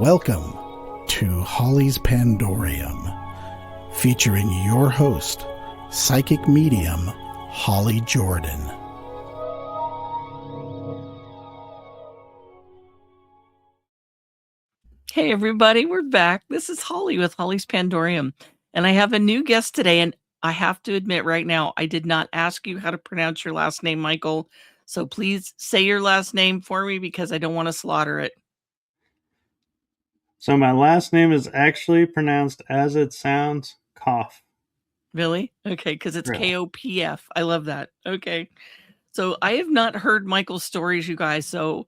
Welcome to Holly's Pandorium, featuring your host, psychic medium Holly Jordan. Hey everybody, we're back. This is Holly with Holly's Pandorium, and I have a new guest today, and I have to admit right now, I did not ask you how to pronounce your last name, Michael, so please say your last name for me because I don't want to slaughter it. So my last name is actually pronounced as it sounds, Kopf. Really? Okay, because it's Really? Kopf. I love that. Okay. So I have not heard Michael's stories, you guys, so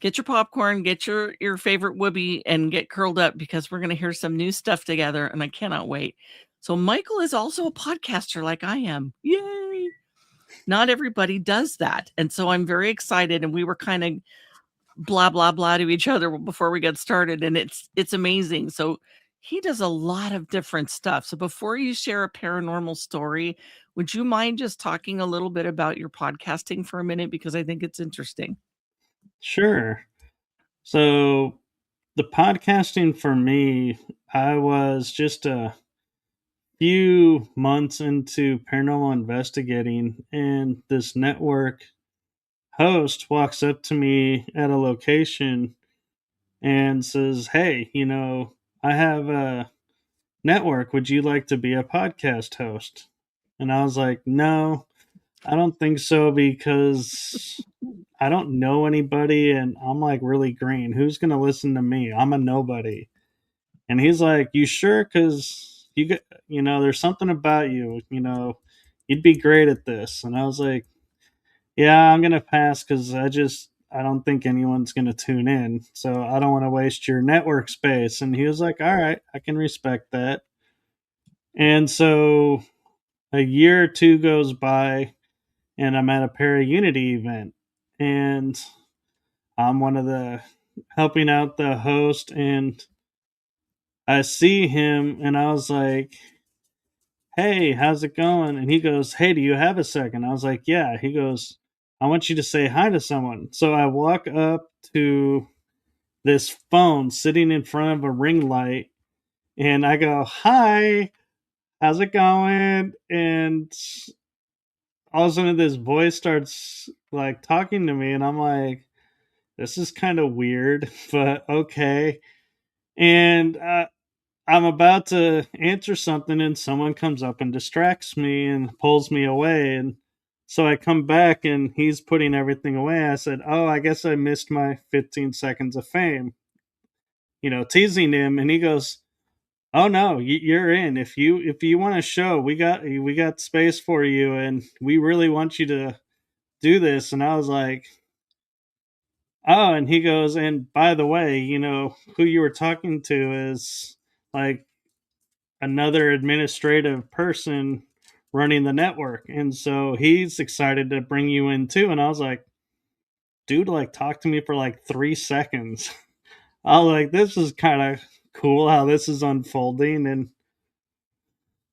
get your popcorn, get your favorite whoopee, and get curled up because we're going to hear some new stuff together, and I cannot wait. So Michael is also a podcaster like I am. Yay! Not everybody does that, and so I'm very excited, and we were kind of blah, blah, blah to each other before we got started, and it's amazing. So he does a lot of different stuff. So before you share a paranormal story, would you mind just talking a little bit about your podcasting for a minute? Because I think it's interesting. Sure. So the podcasting for me, I was just a few months into paranormal investigating, and this network host walks up to me at a location and says, "Hey, I have a network. Would you like to be a podcast host?" And I was like, "No, I don't think so because I don't know anybody and I'm like really green. Who's going to listen to me? I'm a nobody." And he's like, "You sure? Cuz there's something about you, you'd be great at this." And I was like, "Yeah, I'm going to pass cuz I don't think anyone's going to tune in. So I don't want to waste your network space." And he was like, "All right, I can respect that." And so a year or two goes by and I'm at a Para Unity event, and I'm one of the helping out the host, and I see him, and I was like, "Hey, how's it going?" And he goes, "Hey, do you have a second?" I was like, "Yeah." He goes, "I want you to say hi to someone." So I walk up to this phone sitting in front of a ring light, and I go, "Hi, how's it going?" And all of a sudden, this voice starts like talking to me, and I'm like, "This is kind of weird, but okay." And I'm about to answer something, and someone comes up and distracts me and pulls me away. And so I come back, and he's putting everything away. I said, "Oh, I guess I missed my 15 seconds of fame," teasing him. And he goes, "Oh no, you're in. If you want to show, we got space for you, and we really want you to do this." And I was like, "Oh," and he goes, "And by the way, who you were talking to is like another administrative person running the network. And so he's excited to bring you in too." And I was like, "Dude, like talk to me for like 3 seconds." I was like, "This is kind of cool how this is unfolding." And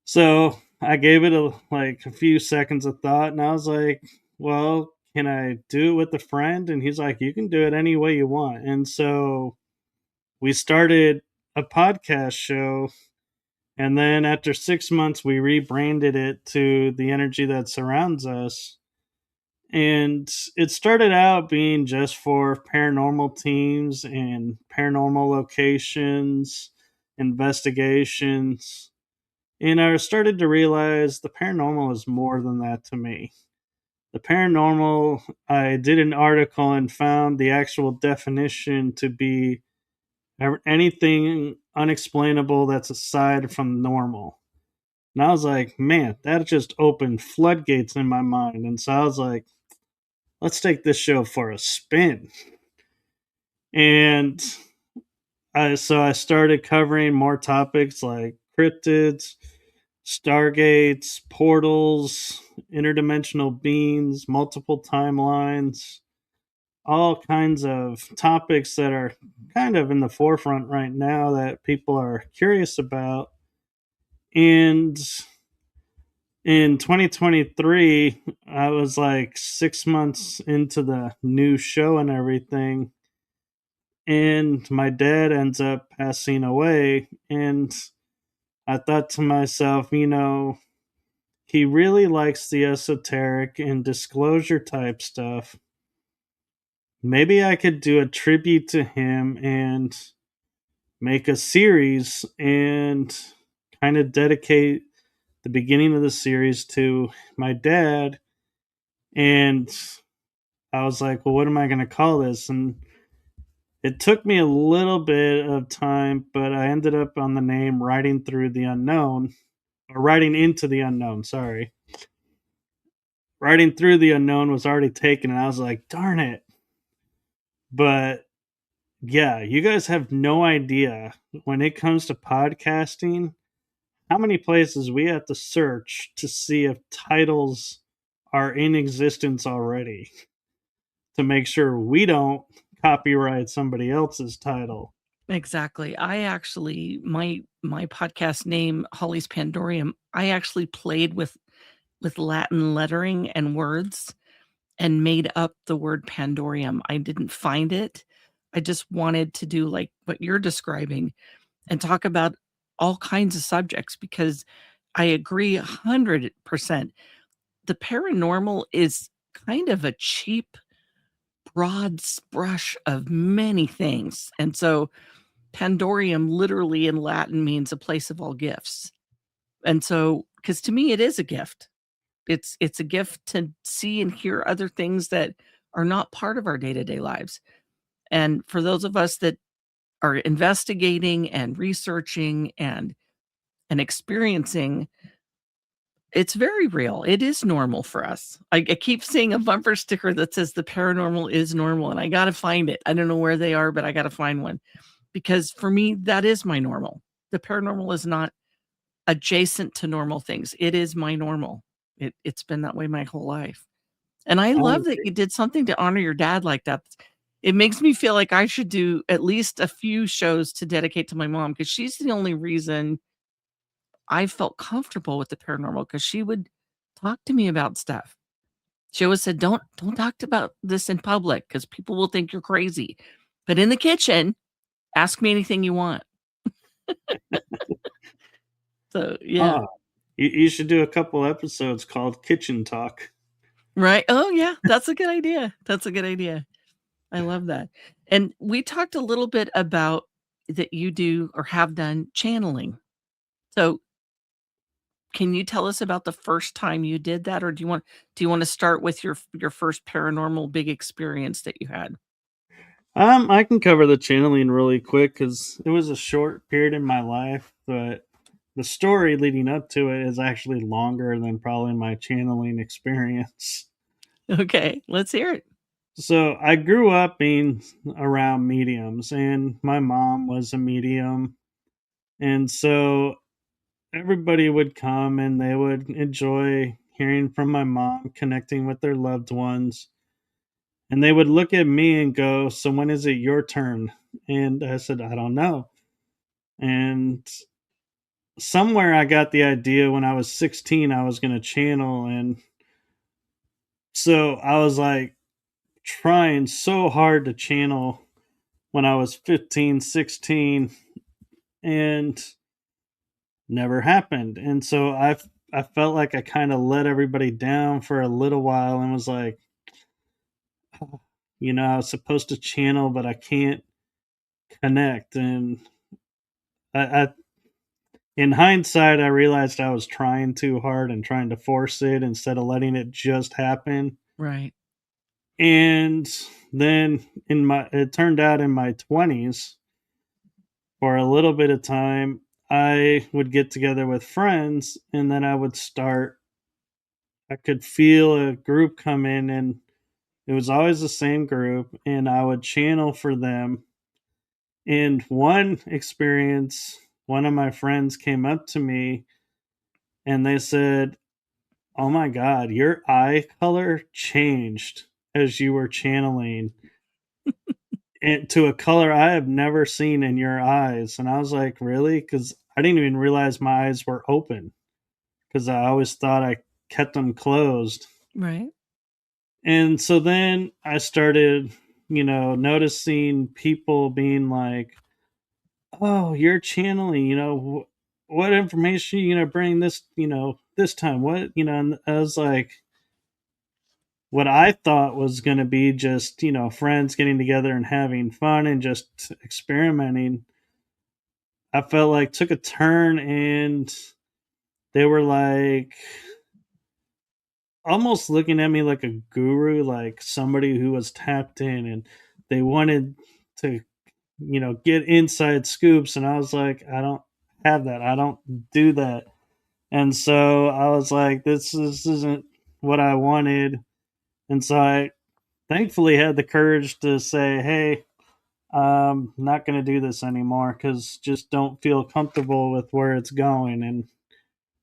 so I gave it a few seconds of thought, and I was like, "Well, can I do it with a friend?" And he's like, "You can do it any way you want." And so we started a podcast show. And then after 6 months, we rebranded it to The Energy That Surrounds Us. And it started out being just for paranormal teams and paranormal locations, investigations. And I started to realize the paranormal is more than that to me. The paranormal, I did an article and found the actual definition to be anything unexplainable that's aside from normal. And I was like, "Man, that just opened floodgates in my mind." And so I was like, "Let's take this show for a spin." And I started covering more topics like cryptids, stargates, portals, interdimensional beings, multiple timelines, all kinds of topics that are kind of in the forefront right now that people are curious about. And in 2023, I was like 6 months into the new show and everything. and my dad ends up passing away. And I thought to myself, he really likes the esoteric and disclosure type stuff. Maybe I could do a tribute to him and make a series and kind of dedicate the beginning of the series to my dad. And I was like, well, what am I going to call this? And it took me a little bit of time, but I ended up on the name Riding Through the Unknown, or Riding Into the Unknown, sorry. Riding Through the Unknown was already taken, and I was like, darn it. But yeah, you guys have no idea when it comes to podcasting how many places we have to search to see if titles are in existence already to make sure we don't copyright somebody else's title. Exactly. I actually my podcast name, Holly's Pandorium, I actually played with Latin lettering and words and made up the word Pandorium. I didn't find it. I just wanted to do like what you're describing and talk about all kinds of subjects because I agree 100%. The paranormal is kind of a cheap, broad brush of many things. And so Pandorium literally in Latin means a place of all gifts. And so, because to me, it is a gift. It's a gift to see and hear other things that are not part of our day-to-day lives. And for those of us that are investigating and researching and experiencing, it's very real. It is normal for us. I keep seeing a bumper sticker that says the paranormal is normal, and I gotta find it. I don't know where they are, but I gotta find one because for me, that is my normal. The paranormal is not adjacent to normal things. It is my normal. It's been that way my whole life. And I I love that agree. you did something to honor your dad like that. It makes me feel like I should do at least a few shows to dedicate to my mom because she's the only reason I felt comfortable with the paranormal because she would talk to me about stuff. She always said, "Don't talk about this in public because people will think you're crazy. But in the kitchen, ask me anything you want." So, yeah. Oh, you should do a couple episodes called Kitchen Talk. Right. Oh, yeah. That's a good idea. That's a good idea. I love that. And we talked a little bit about that you do or have done channeling. So, can you tell us about the first time you did that, or do you want to start with your first paranormal big experience that you had? I can cover the channeling really quick because it was a short period in my life, but the story leading up to it is actually longer than probably my channeling experience. Okay, let's hear it. So I grew up being around mediums, and my mom was a medium, and so everybody would come and they would enjoy hearing from my mom, connecting with their loved ones. And they would look at me and go, "So when is it your turn?" And I said, "I don't know." And somewhere I got the idea when I was 16 I was going to channel. And so I was like trying so hard to channel when I was 15, 16, and never happened. And so I felt like I kind of let everybody down for a little while and was like, "Oh, I was supposed to channel, but I can't connect." And I in hindsight, I realized I was trying too hard and trying to force it instead of letting it just happen. Right. And then it turned out in my 20s, for a little bit of time, I would get together with friends and then I could feel a group come in, and it was always the same group, and I would channel for them. And one experience, one of my friends came up to me and they said, "Oh my god, your eye color changed as you were channeling and to a color I have never seen in your eyes." And I was like, "Really?" Cuz I didn't even realize my eyes were open cuz I always thought I kept them closed. Right. And so then I started noticing people being like, "Oh, you're channeling, what information bring this, this time, what," and I was like, what I thought was going to be just, friends getting together and having fun and just experimenting, I felt like took a turn, and they were like almost looking at me like a guru, like somebody who was tapped in, and they wanted to, get inside scoops. And I was like, I don't have that. I don't do that. And so I was like, this isn't what I wanted. And so I thankfully had the courage to say, hey, I'm not going to do this anymore because just don't feel comfortable with where it's going. And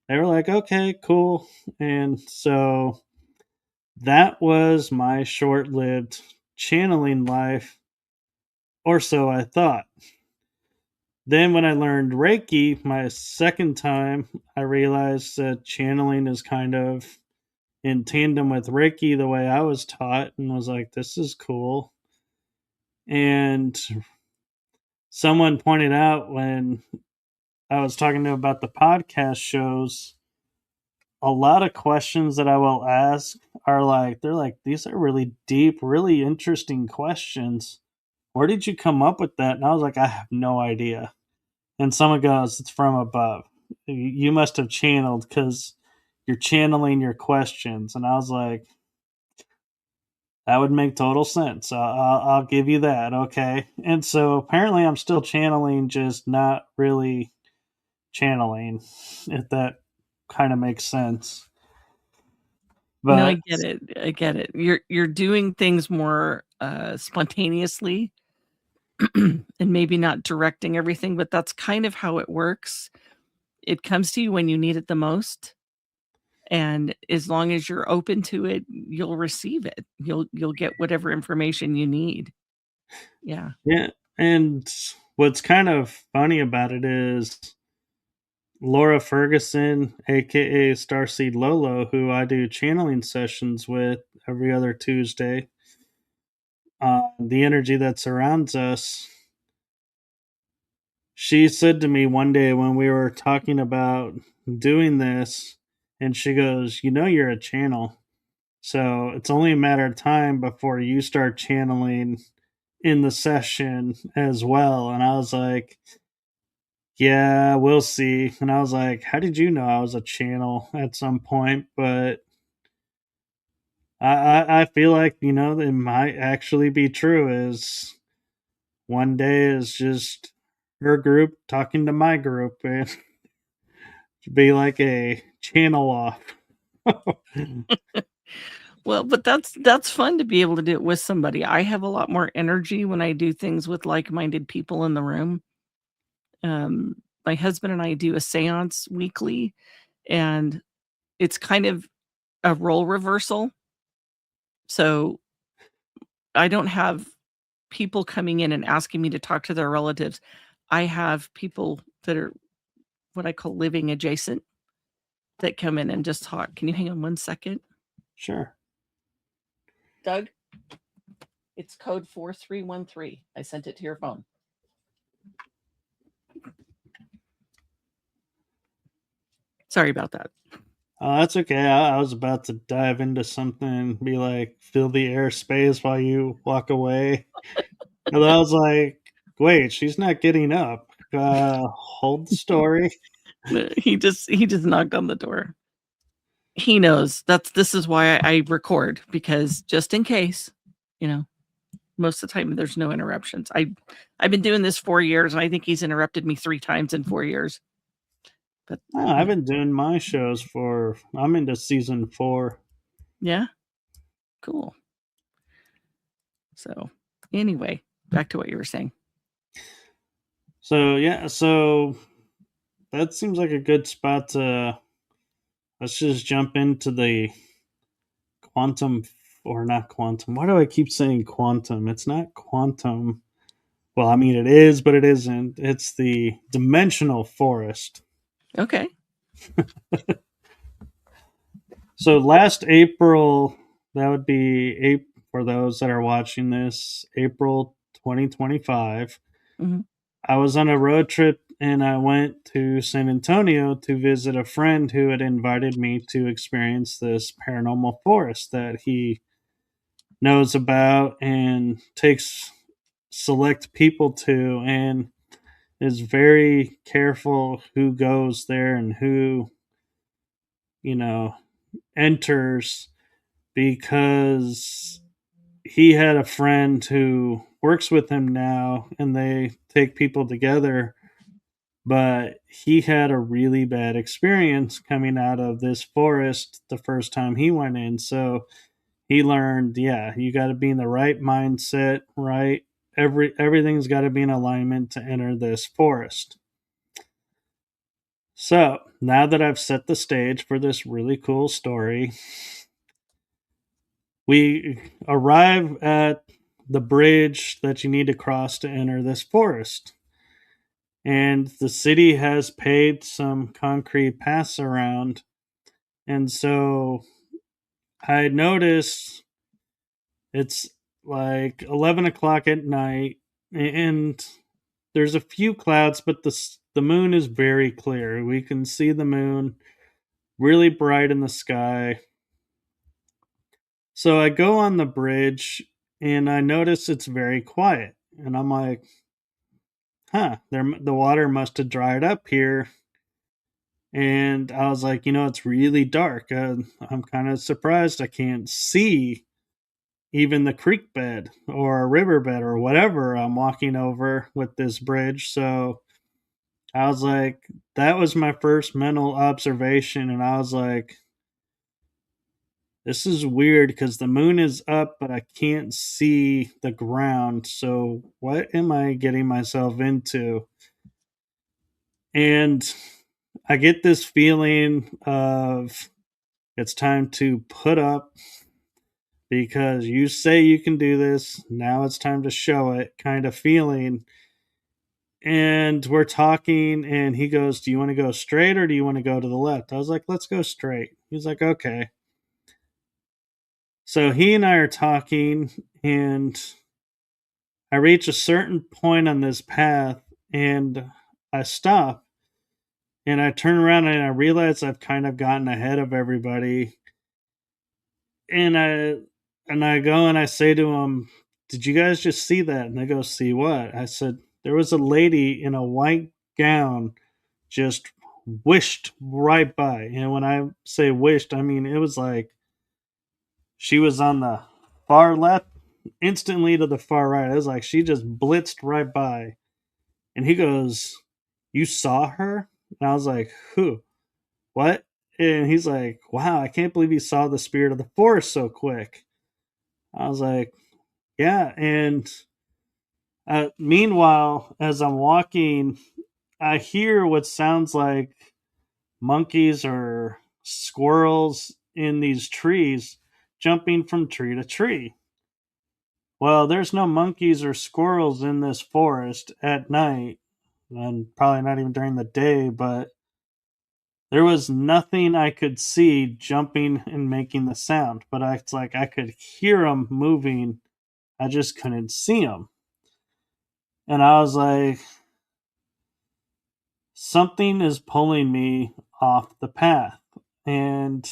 they were like, okay, cool. And so that was my short lived channeling life, or so I thought. Then, when I learned Reiki my second time, I realized that channeling is kind of in tandem with Reiki the way I was taught, and was like, this is cool. And someone pointed out when I was talking to them about the podcast shows, a lot of questions that I will ask are like, they're like, these are really deep, really interesting questions. Where did you come up with that? And I was like, I have no idea. And someone goes, it's from above. You must have channeled because you're channeling your questions. And I was like, that would make total sense. I'll give you that. Okay. And so apparently I'm still channeling, just not really channeling, if that kind of makes sense. No, I But get it. I get it. You're doing things more spontaneously and maybe not directing everything, but that's kind of how it works. It comes to you when you need it the most. And as long as you're open to it, you'll receive it. You'll get whatever information you need. Yeah. yeah, and what's kind of funny about it is Laura Ferguson, aka Starseed Lolo, who I do channeling sessions with every other Tuesday, the energy that surrounds us. She said to me one day when we were talking about doing this, and she goes, you're a channel. So it's only a matter of time before you start channeling in the session as well. And I was like, yeah, we'll see. And I was like, how did you know I was a channel at some point? But I feel like, it might actually be true, is one day is just her group talking to my group, and be like a channel off. Well, but that's fun to be able to do it with somebody. I have a lot more energy when I do things with like-minded people in the room. Um, my husband and I do a seance weekly, and it's kind of a role reversal. So I don't have people coming in and asking me to talk to their relatives. I have people that are what I call living adjacent that come in and just talk. Can you hang on 1 second? Sure. Doug, it's code 4313. I sent it to your phone. Sorry about that. Oh, that's okay. I was about to dive into something and be like, fill the airspace while you walk away. And I was like, wait, she's not getting up. Hold the story. He just knocked on the door. He knows this is why I record, because just in case, most of the time there's no interruptions. I've been doing this 4 years, and I think he's interrupted me 3 times in 4 years. But I've been doing my shows I'm into season 4. yeah, cool. So anyway, back to what you were saying. So yeah, so that seems like a good spot to, let's just jump into the quantum, or not quantum. Why do I keep saying quantum? It's not quantum. Well, I mean, it is, but it isn't. It's the dimensional forest. Okay. So last April, that would be for those that are watching this, April 2025. Mhm. I was on a road trip and I went to San Antonio to visit a friend who had invited me to experience this paranormal forest that he knows about and takes select people to, and is very careful who goes there and who, you know, enters, because he had a friend who works with him now and they take people together, but he had a really bad experience coming out of this forest the first time he went in. So he learned, yeah, you got to be in the right mindset, right? Everything's got to be in alignment to enter this forest. So now that I've set the stage for this really cool story, we arrive at the bridge that you need to cross to enter this forest. And the city has paid some concrete paths around. And so I noticed it's like 11 o'clock at night, and there's a few clouds, but the moon is very clear. We can see the moon really bright in the sky. So I go on the bridge and I notice it's very quiet. And I'm like, huh, the water must have dried up here. And I was like, it's really dark. I'm kind of surprised I can't see even the creek bed or a riverbed or whatever I'm walking over with this bridge. So I was like, that was my first mental observation. And I was like, this is weird because the moon is up, but I can't see the ground. So what am I getting myself into? And I get this feeling of it's time to put up, because you say you can do this. Now it's time to show it kind of feeling. And we're talking, and he goes, do you want to go straight or do you want to go to the left? I was like, let's go straight. He's like, okay. So he and I are talking, and I reach a certain point on this path, and I stop, and I turn around and I realize I've kind of gotten ahead of everybody. And I go and I say to them, did you guys just see that? And they go, see what? I said, there was a lady in a white gown just wished right by. And when I say wished, I mean it was like she was on the far left, instantly to the far right. It was like she just blitzed right by. And he goes, you saw her? And I was like, who? What? And he's like, wow, I can't believe you saw the spirit of the forest so quick. I was like, yeah. And meanwhile, as I'm walking, I hear what sounds like monkeys or squirrels in these trees jumping from tree to tree. Well, there's no monkeys or squirrels in this forest at night, and probably not even during the day, but there was nothing I could see jumping and making the sound. But it's like I could hear them moving, I just couldn't see them. And I was like, something is pulling me off the path. And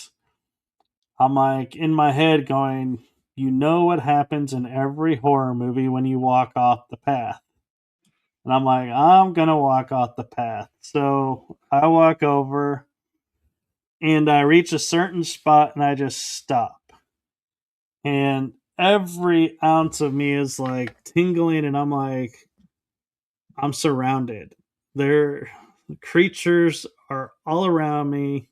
I'm like in my head going, you know what happens in every horror movie when you walk off the path. And I'm like, I'm going to walk off the path. So I walk over and I reach a certain spot and I just stop. And every ounce of me is like tingling, and I'm like, I'm surrounded. There, creatures are all around me.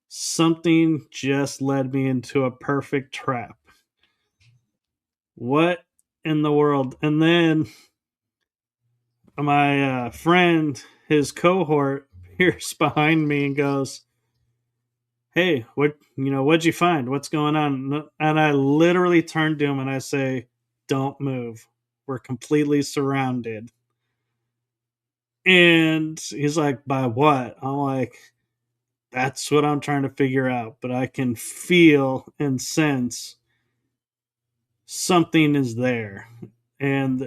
Something just led me into a perfect trap. What in the world? And then my friend, his cohort, appears behind me and goes, hey, what'd you find? What's going on? And I literally turn to him and I say, don't move. We're completely surrounded. And he's like, by what? I'm like, that's what I'm trying to figure out. But I can feel and sense something is there, and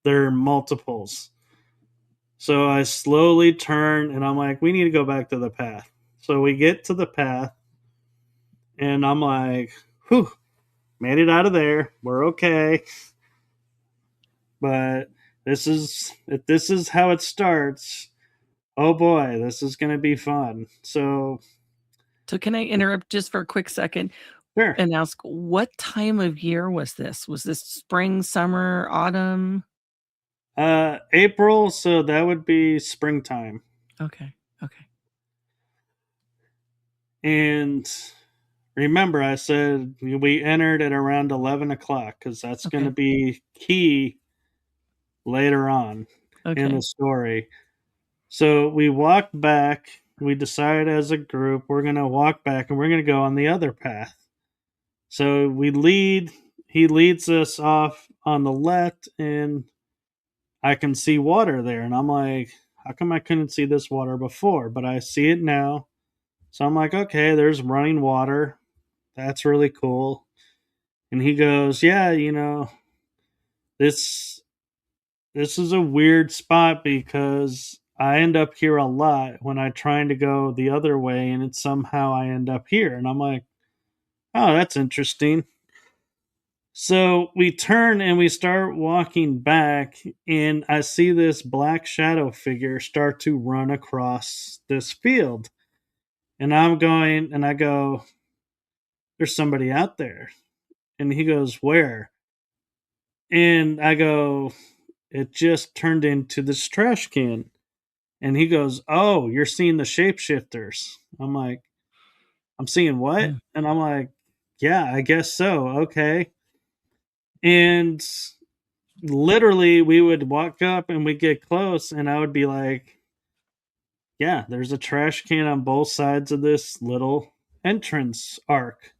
there are multiples. So I slowly turn and I'm like, we need to go back to the path. So we get to the path and I'm like, whew, made it out of there. We're okay. But if this is how it starts, oh boy, this is gonna be fun. So can I interrupt just for a quick second sure. and ask what time of year was this? Was this spring, summer, autumn? April, so that would be springtime. Okay. And remember, I said we entered at around 11 o'clock because that's going to Okay. be key later on in the story. So we walked back. We decided as a group we're going to walk back and we're going to go on the other path. So he leads us off on the left, and I can see water there. And I'm like, how come I couldn't see this water before? But I see it now. So I'm like, okay, there's running water. That's really cool. And he goes, yeah, this this is a weird spot because I end up here a lot when I'm trying to go the other way, and it's somehow I end up here. And I'm like, oh, that's interesting. So we turn and we start walking back, and I see this black shadow figure start to run across this field. And I go, there's somebody out there. And he goes, where? And I go, it just turned into this trash can. And he goes, oh, you're seeing the shapeshifters. I'm like, I'm seeing what? Mm. And I'm like, yeah, I guess so. Okay. And literally, we would walk up and we'd get close, and I would be like, yeah, there's a trash can on both sides of this little entrance arc.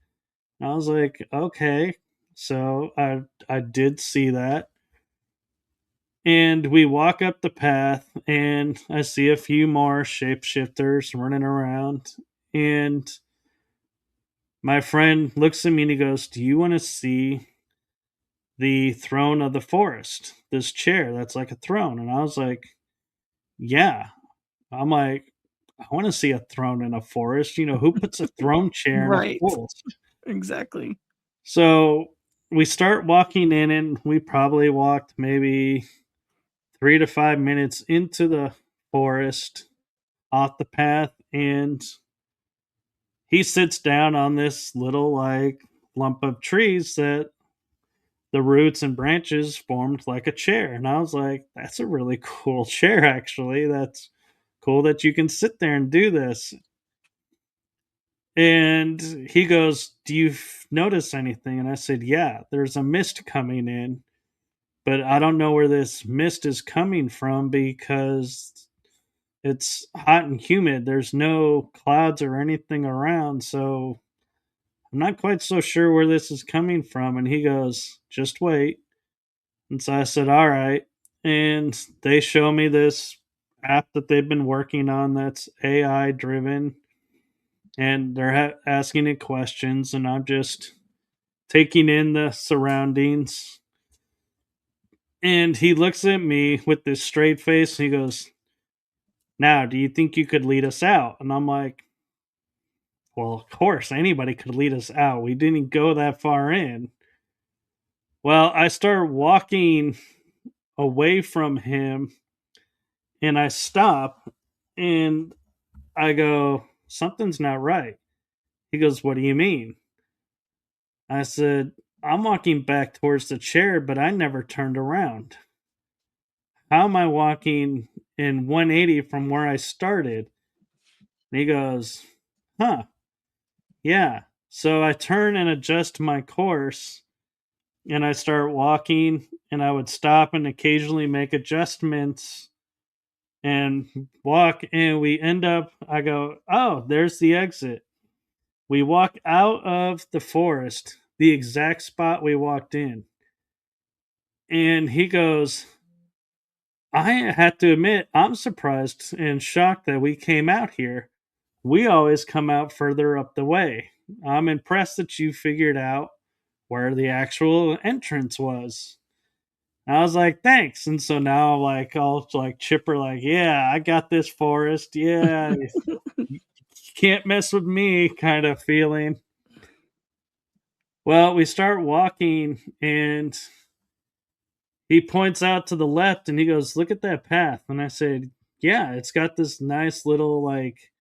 And I was like, okay. So I did see that. And we walk up the path, and I see a few more shapeshifters running around. And my friend looks at me and he goes, do you want to see the throne of the forest? This chair that's like a throne. And I was like, yeah. I'm like, I want to see a throne in a forest. Who puts a throne chair in a Right. forest? Exactly. So we start walking in, and we probably walked maybe 3 to 5 minutes into the forest off the path, and he sits down on this little like lump of trees that the roots and branches formed like a chair. And I was like, that's a really cool chair, actually. That's cool that you can sit there and do this. And he goes, do you notice anything? And I said, yeah, there's a mist coming in, but I don't know where this mist is coming from because it's hot and humid. There's no clouds or anything around. So I'm not quite so sure where this is coming from. And he goes, just wait. And so I said, all right. And they show me this app that they've been working on that's AI driven. And they're asking it questions. And I'm just taking in the surroundings. And he looks at me with this straight face and he goes, now, do you think you could lead us out? And I'm like, well, of course, anybody could lead us out. We didn't go that far in. Well, I start walking away from him and I stop and I go, something's not right. He goes, what do you mean? I said, I'm walking back towards the chair, but I never turned around. How am I walking in 180 from where I started? And he goes, huh, yeah. So I turn and adjust my course and I start walking, and I would stop and occasionally make adjustments and walk, and we end up, I go, oh, there's the exit. We walk out of the forest, the exact spot we walked in. And he goes, I had to admit, I'm surprised and shocked that we came out here. We always come out further up the way. I'm impressed that you figured out where the actual entrance was. And I was like, thanks. And so now I'm like all like chipper, like, yeah, I got this, Forrest. Yeah, you can't mess with me kind of feeling. Well, we start walking and he points out to the left and he goes, look at that path. And I said, yeah, it's got this nice little like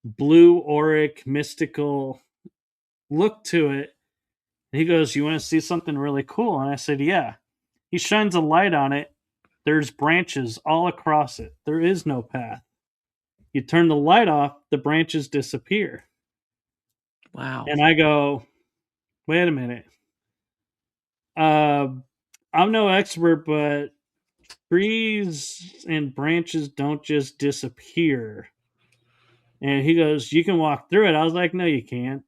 blue auric mystical look to it. And he goes, you want to see something really cool? And I said, yeah. He shines a light on it. There's branches all across it. There is no path. You turn the light off, the branches disappear. Wow. And I go, wait a minute. I'm no expert, but trees and branches don't just disappear. And he goes, you can walk through it. I was like, no, you can't.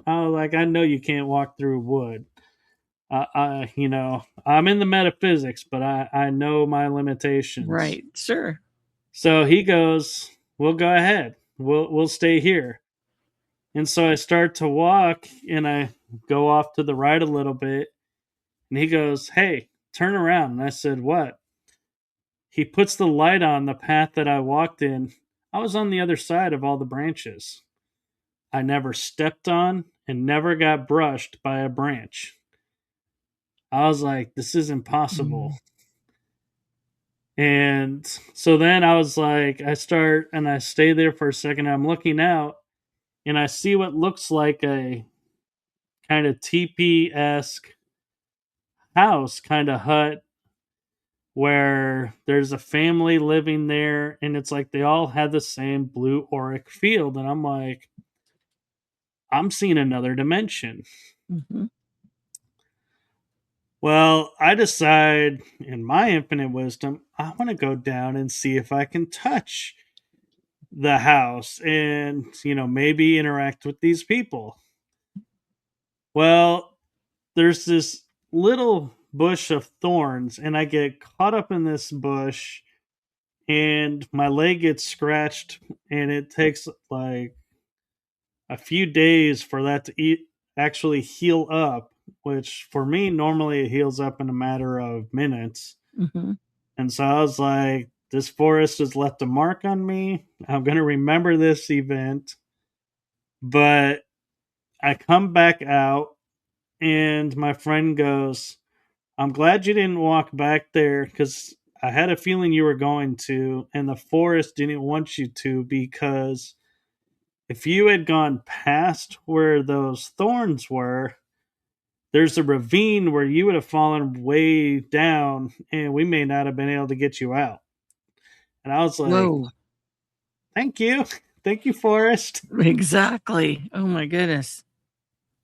I was like, I know you can't walk through wood. I'm in the metaphysics, but I know my limitations. Right. Sure. So he goes, "Well, go ahead. We'll stay here." And so I start to walk, and I go off to the right a little bit, and he goes, "Hey, turn around." And I said, "What?" He puts the light on the path that I walked in. I was on the other side of all the branches. I never stepped on and never got brushed by a branch. I was like, this is impossible. And so then I was like, I start and I stay there for a second. I'm looking out and I see what looks like a kind of teepee esque house, kind of hut, where there's a family living there. And it's like they all had the same blue auric field. And I'm like, I'm seeing another dimension. Mm-hmm. Well, I decide in my infinite wisdom, I want to go down and see if I can touch the house and, maybe interact with these people. Well, there's this little bush of thorns, and I get caught up in this bush, and my leg gets scratched, and it takes like a few days for that to actually heal up, which for me normally it heals up in a matter of minutes. Mm-hmm. And so I was like, this forest has left a mark on me. I'm going to remember this event. But I come back out, and my friend goes, I'm glad you didn't walk back there because I had a feeling you were going to, and the forest didn't want you to because if you had gone past where those thorns were, there's a ravine where you would have fallen way down and we may not have been able to get you out. And I was like, Whoa. thank you. Thank you, Forrest. Exactly. Oh my goodness.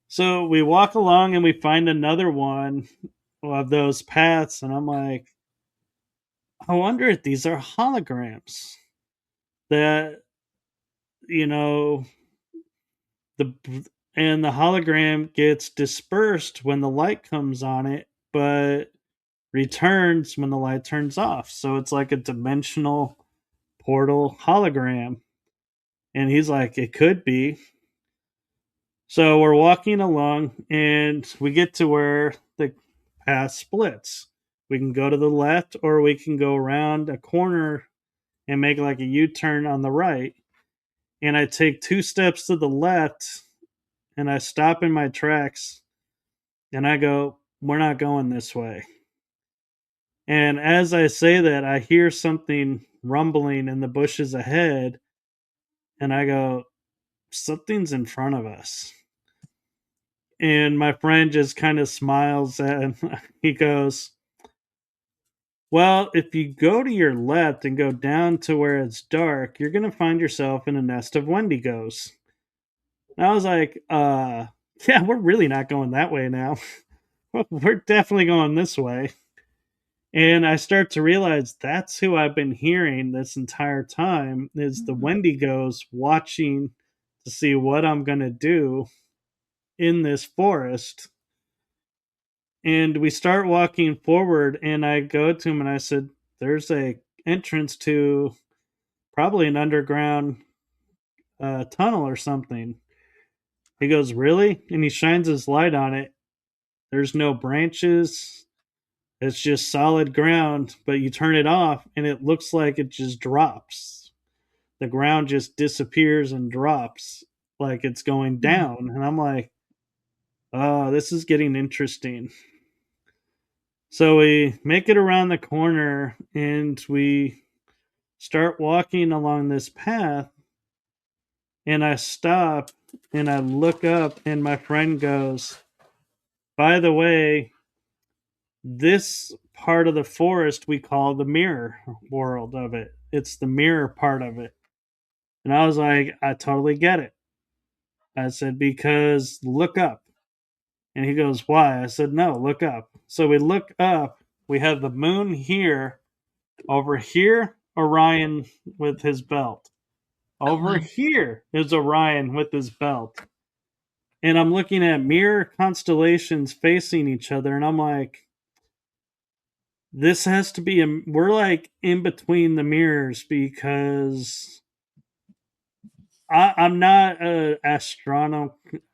So we walk along and we find another one of those paths. And I'm like, I wonder if these are holograms that, you know, the and the hologram gets dispersed when the light comes on it, but returns when the light turns off. So it's like a dimensional portal hologram. And he's like, it could be. So we're walking along and we get to where the path splits. We can go to the left or we can go around a corner and make like a U turn on the right. And I take 2 steps to the left and I stop in my tracks and I go, we're not going this way. And as I say that, I hear something rumbling in the bushes ahead. And I go, something's in front of us. And my friend just kind of smiles and he goes, well, if you go to your left and go down to where it's dark, you're going to find yourself in a nest of Wendigos. And I was like, yeah, we're really not going that way now. We're definitely going this way. And I start to realize that's who I've been hearing this entire time is the Wendigos watching to see what I'm going to do in this forest. And we start walking forward and I go to him and I said, there's a entrance to probably an underground tunnel or something. He goes, really? And he shines his light on it. There's no branches. It's just solid ground, but you turn it off and it looks like it just drops. The ground just disappears and drops like it's going down. And I'm like, oh, this is getting interesting. So we make it around the corner and we start walking along this path. And I stop and I look up, and my friend goes, by the way, this part of the forest we call the mirror world of it. It's the mirror part of it. And I was like, I totally get it. I said, because look up. And he goes, why? I said, no, look up. So we look up. We have the moon here. Over here, Orion with his belt. Over here is Orion with his belt. And I'm looking at mirror constellations facing each other. And I'm like, this has to be we're like in between the mirrors, because I'm not an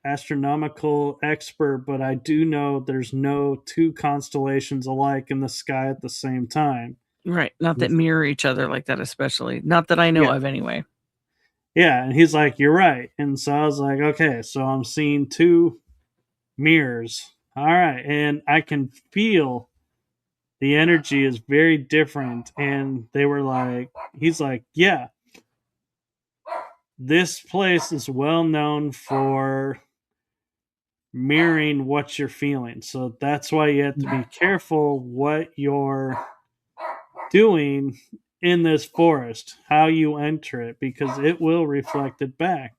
astronomical expert, but I do know there's no two constellations alike in the sky at the same time. Right. Not that mirror each other like that, especially. Not that I know of anyway. Yeah. And he's like, you're right. And so I was like, okay, so I'm seeing two mirrors. All right. And I can feel the energy is very different. And they were like, he's like, yeah, this place is well known for mirroring what you're feeling. So that's why you have to be careful what you're doing in this forest, how you enter it, because it will reflect it back.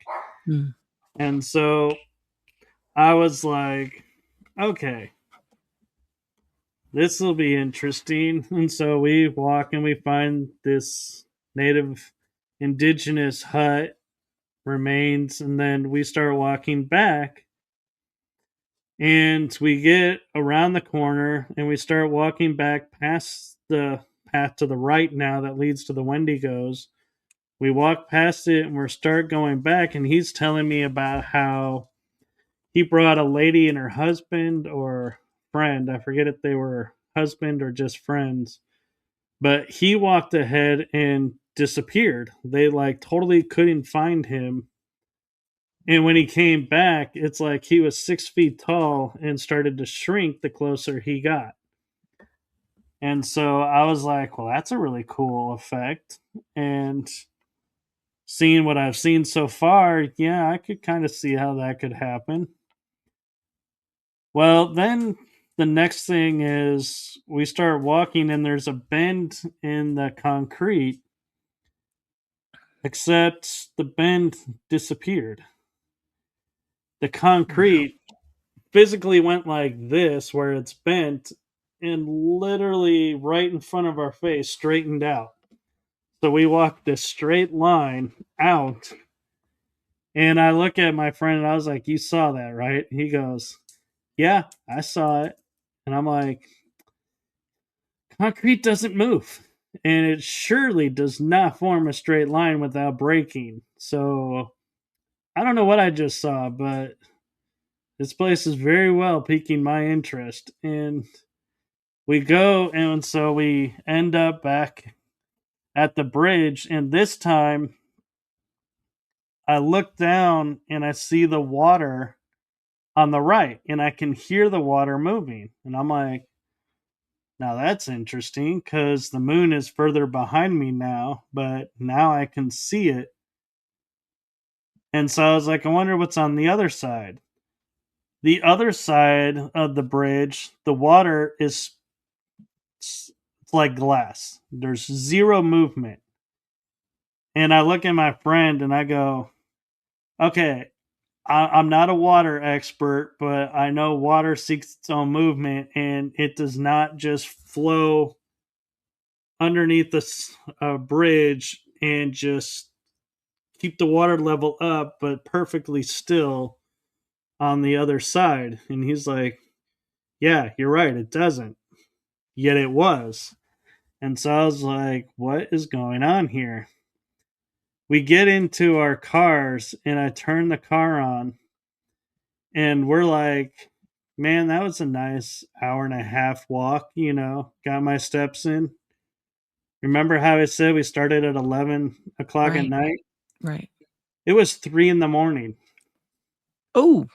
And so I was like, okay, this will be interesting. And so we walk and we find this native indigenous hut remains, and then we start walking back, and we get around the corner and we start walking back past the path to the right now that leads to the Wendigos. We walk past it and we start going back, and he's telling me about how he brought a lady and her husband or friend. I forget if they were husband or just friends. But he walked ahead and disappeared. They like totally couldn't find him. And when he came back, it's like he was 6 feet tall and started to shrink the closer he got. And so I was like, well, that's a really cool effect. And seeing what I've seen so far, yeah, I could kind of see how that could happen. Well, then the next thing is we start walking and there's a bend in the concrete, except the bend disappeared. The concrete physically went like this, where it's bent, and literally right in front of our face straightened out. So we walked this straight line out, and I look at my friend and I was like, you saw that, right? He goes, yeah, I saw it. And I'm like, concrete doesn't move, and it surely does not form a straight line without breaking. So I don't know what I just saw, but this place is very well piquing my interest. And we go, and so we end up back at the bridge, and this time I look down and I see the water on the right, and I can hear the water moving. And I'm like, now that's interesting, because the moon is further behind me now, but now I can see it. And so I was like, I wonder what's on the other side. The other side of the bridge, the water is it's like glass. There's zero movement. And I look at my friend and I go, okay, I'm not a water expert, but I know water seeks its own movement, and it does not just flow underneath this bridge and just keep the water level up, but perfectly still on the other side. And he's like, yeah, you're right, it doesn't. Yet it was. And so I was like, what is going on here? We get into our cars and I turn the car on, and we're like, man, that was a nice hour and a half walk, got my steps in. Remember how I said we started at 11 o'clock at Right. night? Right. It was 3 in the morning. Oh,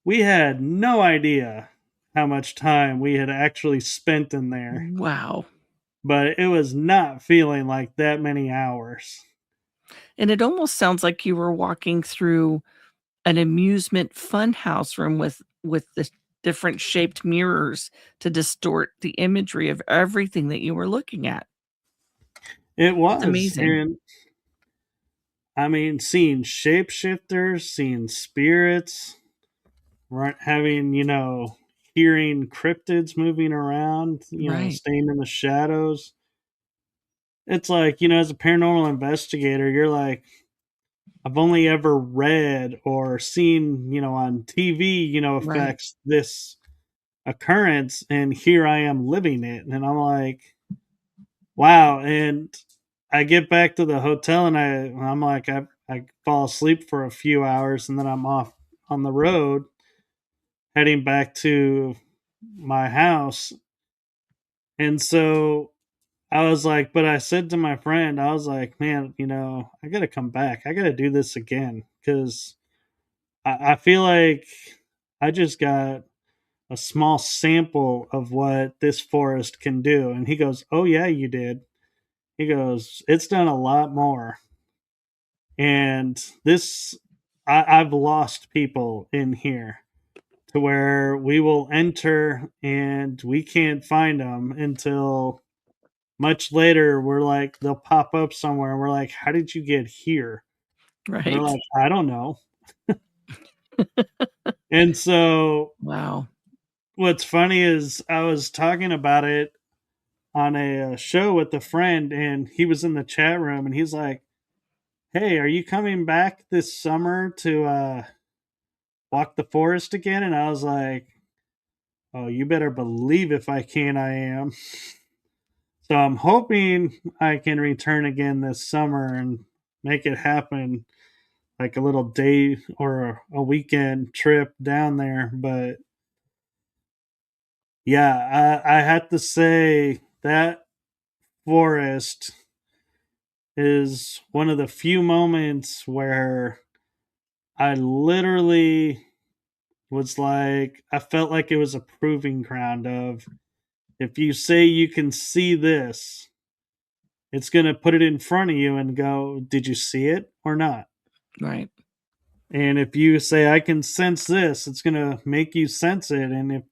We had no idea how much time we had actually spent in there, wow. but it was not feeling like that many hours. And it almost sounds like you were walking through an amusement fun house room with the different shaped mirrors to distort the imagery of everything that you were looking at. It It's was, amazing. and I mean, seeing shapeshifters, seeing spirits, right, having, hearing cryptids moving around, Right. staying in the shadows. It's like, as a paranormal investigator, you're like, I've only ever read or seen, on TV, Right. affects this occurrence, and here I am living it. And I'm like, wow. And I get back to the hotel and I'm like, I fall asleep for a few hours and then I'm off on the road heading back to my house. And so I was like, but I said to my friend, I was like, man, I got to come back. I got to do this again because I feel like I just got a small sample of what this forest can do. And he goes, oh, yeah, you did. He goes, it's done a lot more. And I've lost people in here to where we will enter and we can't find them until much later. We're like, they'll pop up somewhere and we're like, how did you get here? And they're Right. like, I don't know. And so Wow. what's funny is I was talking about it on a show with a friend and he was in the chat room and he's like, hey, are you coming back this summer to walk the forest again? And I was like, oh, you better believe if I can, I am. So I'm hoping I can return again this summer and make it happen, like a little day or a weekend trip down there. But yeah, I have to say that forest is one of the few moments where I literally was like, I felt like it was a proving ground of, if you say you can see this, it's going to put it in front of you and go, did you see it or not? Right. And if you say, I can sense this, it's going to make you sense it. And if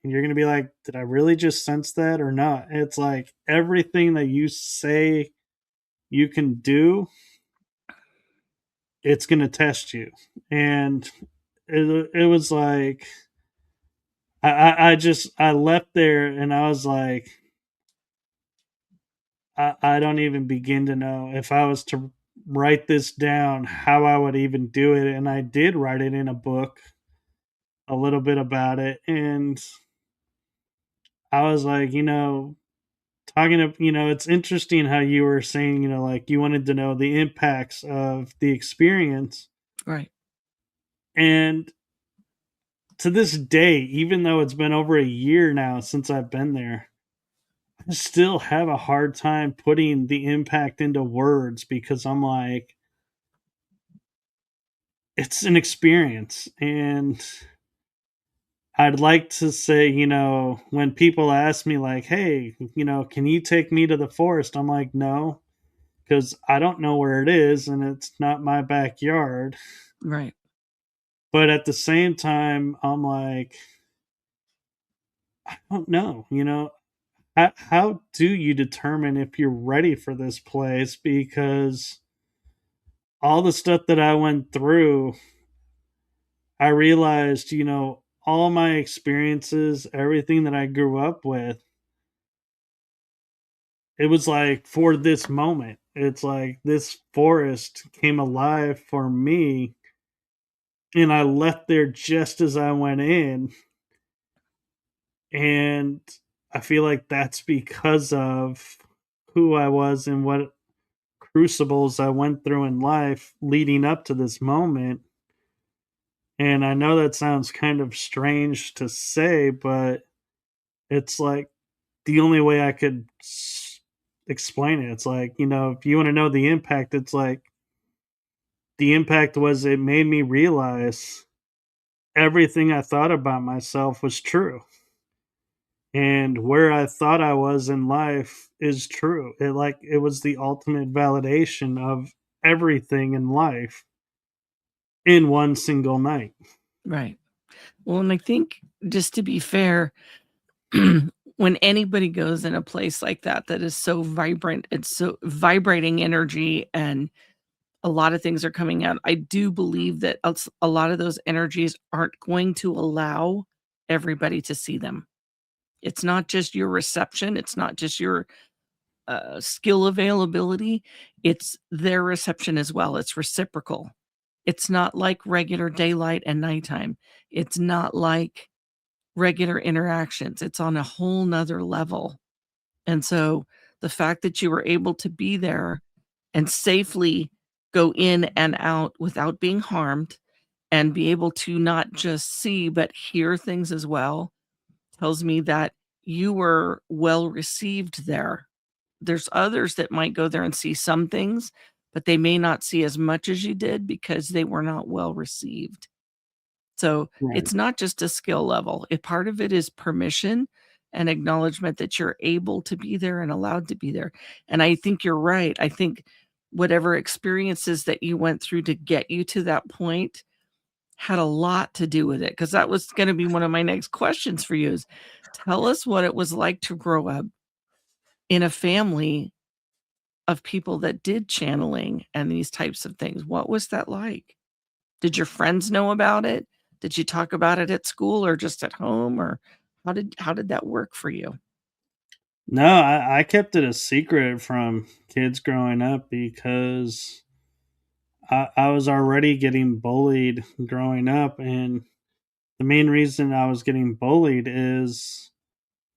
you're going to be like, did I really just sense that or not? It's like everything that you say you can do, it's going to test you. And it was like, I left there and I was like, I don't even begin to know if I was to write this down, how I would even do it. And I did write it in a book, a little bit about it. And I was like, talking of, it's interesting how you were saying, like you wanted to know the impacts of the experience. Right. And to this day, even though it's been over a year now since I've been there, I still have a hard time putting the impact into words because I'm like, it's an experience. And I'd like to say, when people ask me, like, hey, can you take me to the forest? I'm like, no, because I don't know where it is and it's not my backyard. Right. But at the same time, I'm like, I don't know, how do you determine if you're ready for this place? Because all the stuff that I went through, I realized, all my experiences, everything that I grew up with, it was like for this moment. It's like this forest came alive for me and I left there just as I went in. And I feel like that's because of who I was and what crucibles I went through in life leading up to this moment. And I know that sounds kind of strange to say, but it's like the only way I could explain it. It's like, if you want to know the impact, it's like the impact was it made me realize everything I thought about myself was true. And where I thought I was in life is true. It was the ultimate validation of everything in life in one single night. Right. Well, and I think, just to be fair, when anybody goes in a place like that that is so vibrant, it's so vibrating energy, and a lot of things are coming out, I do believe that a lot of those energies aren't going to allow everybody to see them. It's not just your reception, it's not just your skill availability, it's their reception as well. It's reciprocal. It's not like regular daylight and nighttime. It's not like regular interactions. It's on a whole nother level. And so the fact that you were able to be there and safely go in and out without being harmed, and be able to not just see but hear things as well, tells me that you were well received there. There's others that might go there and see some things, but they may not see as much as you did because they were not well received. So Right. it's not just a skill level. Part of it is permission and acknowledgement that you're able to be there and allowed to be there. And I think you're right. I think whatever experiences that you went through to get you to that point had a lot to do with it. Because that was going to be one of my next questions for you: is tell us what it was like to grow up in a family of people that did channeling and these types of things. What was that like? Did your friends know about it? Did you talk about it at school or just at home, or how did that work for you? No, I kept it a secret from kids growing up because I was already getting bullied growing up. And the main reason I was getting bullied is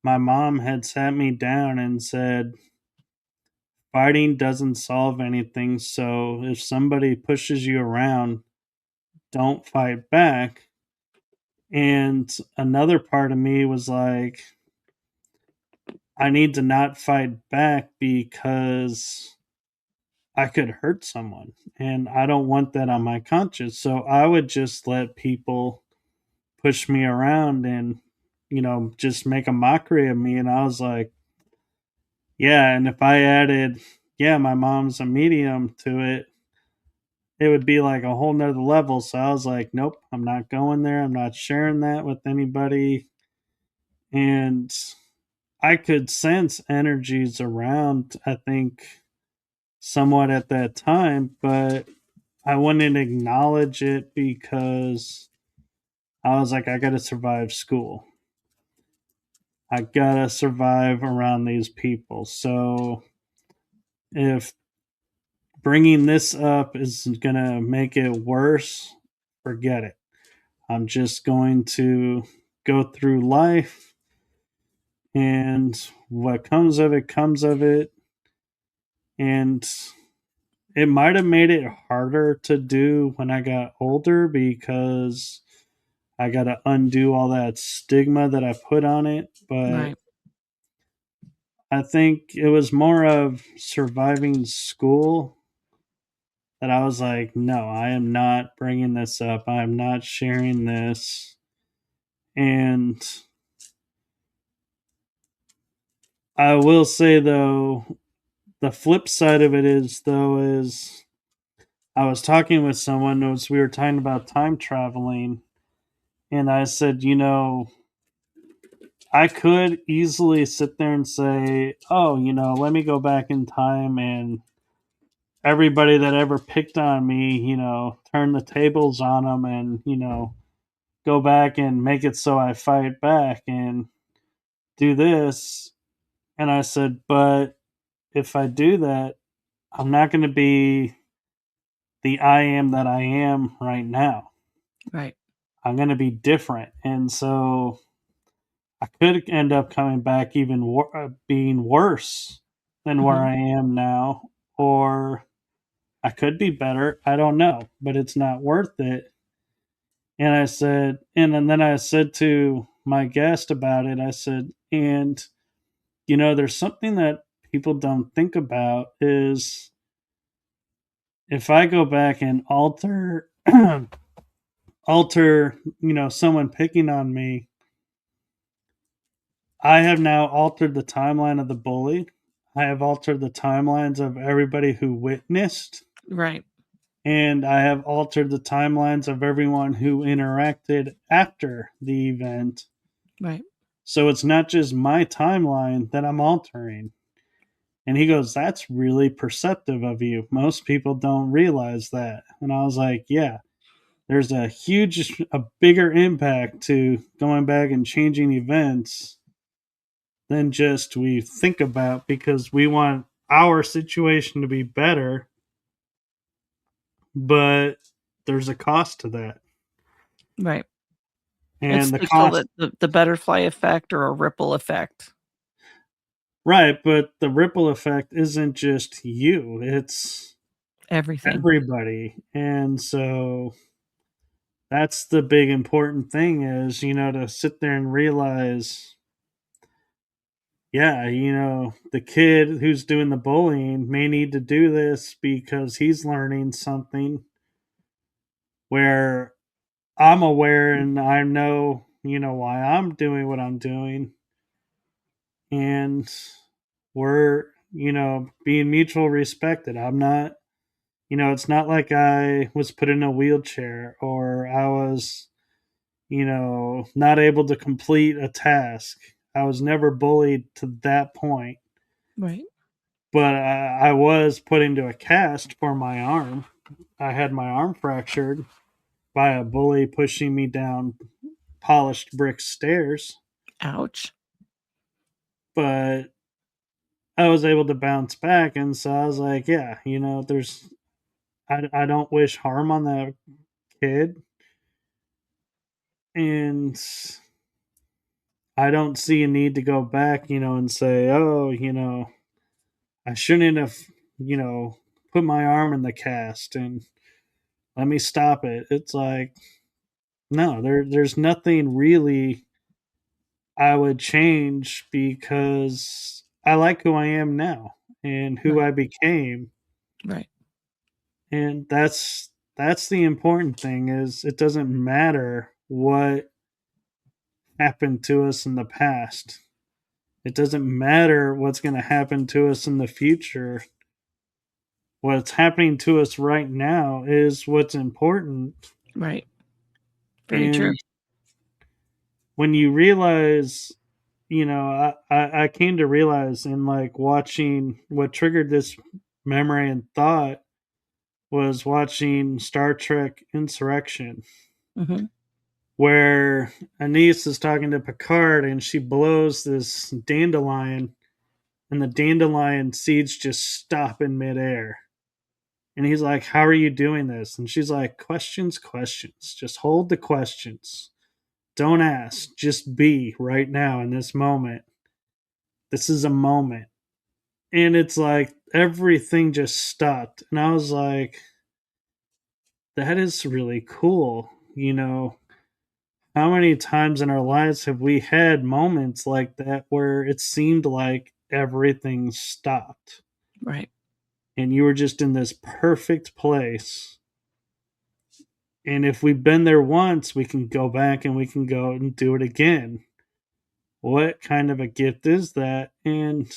my mom had sat me down and said, fighting doesn't solve anything. So if somebody pushes you around, don't fight back. And another part of me was like, I need to not fight back because I could hurt someone. And I don't want that on my conscience. So I would just let people push me around and, just make a mockery of me. And I was like, yeah. And if I added, yeah, my mom's a medium to it, it would be like a whole nother level. So I was like, nope, I'm not going there. I'm not sharing that with anybody. And I could sense energies around, I think, somewhat at that time, but I wouldn't acknowledge it because I was like, I got to survive school. I got to survive around these people. So if bringing this up is going to make it worse, forget it. I'm just going to go through life, and what comes of it comes of it. And it might have made it harder to do when I got older because I got to undo all that stigma that I put on it. But Right. I think it was more of surviving school that I was like, no, I am not bringing this up. I am not sharing this. And I will say, though, the flip side of it is, though, is I was talking with someone as we were talking about time traveling. And I said, I could easily sit there and say, oh, let me go back in time and everybody that ever picked on me, turn the tables on them and, go back and make it so I fight back and do this. And I said, but if I do that, I'm not going to be the I am that I am right now. Right. I'm going to be different. And so I could end up coming back even being worse than where Mhm. I am now, or I could be better. I don't know, but it's not worth it And I said, and then I said to my guest about it, I said, and there's something that people don't think about is if I go back and alter alter, someone picking on me, I have now altered the timeline of the bully. I have altered the timelines of everybody who witnessed, Right. and I have altered the timelines of everyone who interacted after the event. Right. So it's not just my timeline that I'm altering. And he goes, "That's really perceptive of you. Most people don't realize that." And I was like, "Yeah, there's a bigger impact to going back and changing events than just we think about because we want our situation to be better, but there's a cost to that." Right. And It's the they call cost, it the butterfly effect or a ripple effect. right, but the ripple effect isn't just you, it's Everything. everybody. And so that's the big important thing is, to sit there and realize, yeah, the kid who's doing the bullying may need to do this because he's learning something where I'm aware and I know, why I'm doing what I'm doing. And we're, being mutual respected. I'm not, it's not like I was put in a wheelchair or I was, not able to complete a task. I was never bullied to that point, Right. but I was put into a cast for my arm. I had my arm fractured by a bully pushing me down polished brick stairs, Ouch. but I was able to bounce back. And so I was like, yeah, I don't wish harm on that kid. And I don't see a need to go back, and say, oh, I shouldn't have, put my arm in the cast and let me stop it. It's like, no, there's nothing really I would change because I like who I am now and who Right. I became. Right. And that's the important thing is it doesn't matter what happened to us in the past. It doesn't matter what's going to happen to us in the future. What's happening to us right now is what's important. Right. Very true. And when you realize, I came to realize in like watching what triggered this memory and thought was watching Star Trek Insurrection, Mhm. where Anise is talking to Picard and she blows this dandelion, and the dandelion seeds just stop in midair. And he's like, "How are you doing this?" And she's like, "Questions, questions. Just hold the questions. Don't ask. Just be right now in this moment. This is a moment." And it's like everything just stopped. And I was like, that is really cool. How many times in our lives have we had moments like that where it seemed like everything stopped Right. and you were just in this perfect place? And if we've been there once, we can go back and we can go and do it again. What kind of a gift is that? And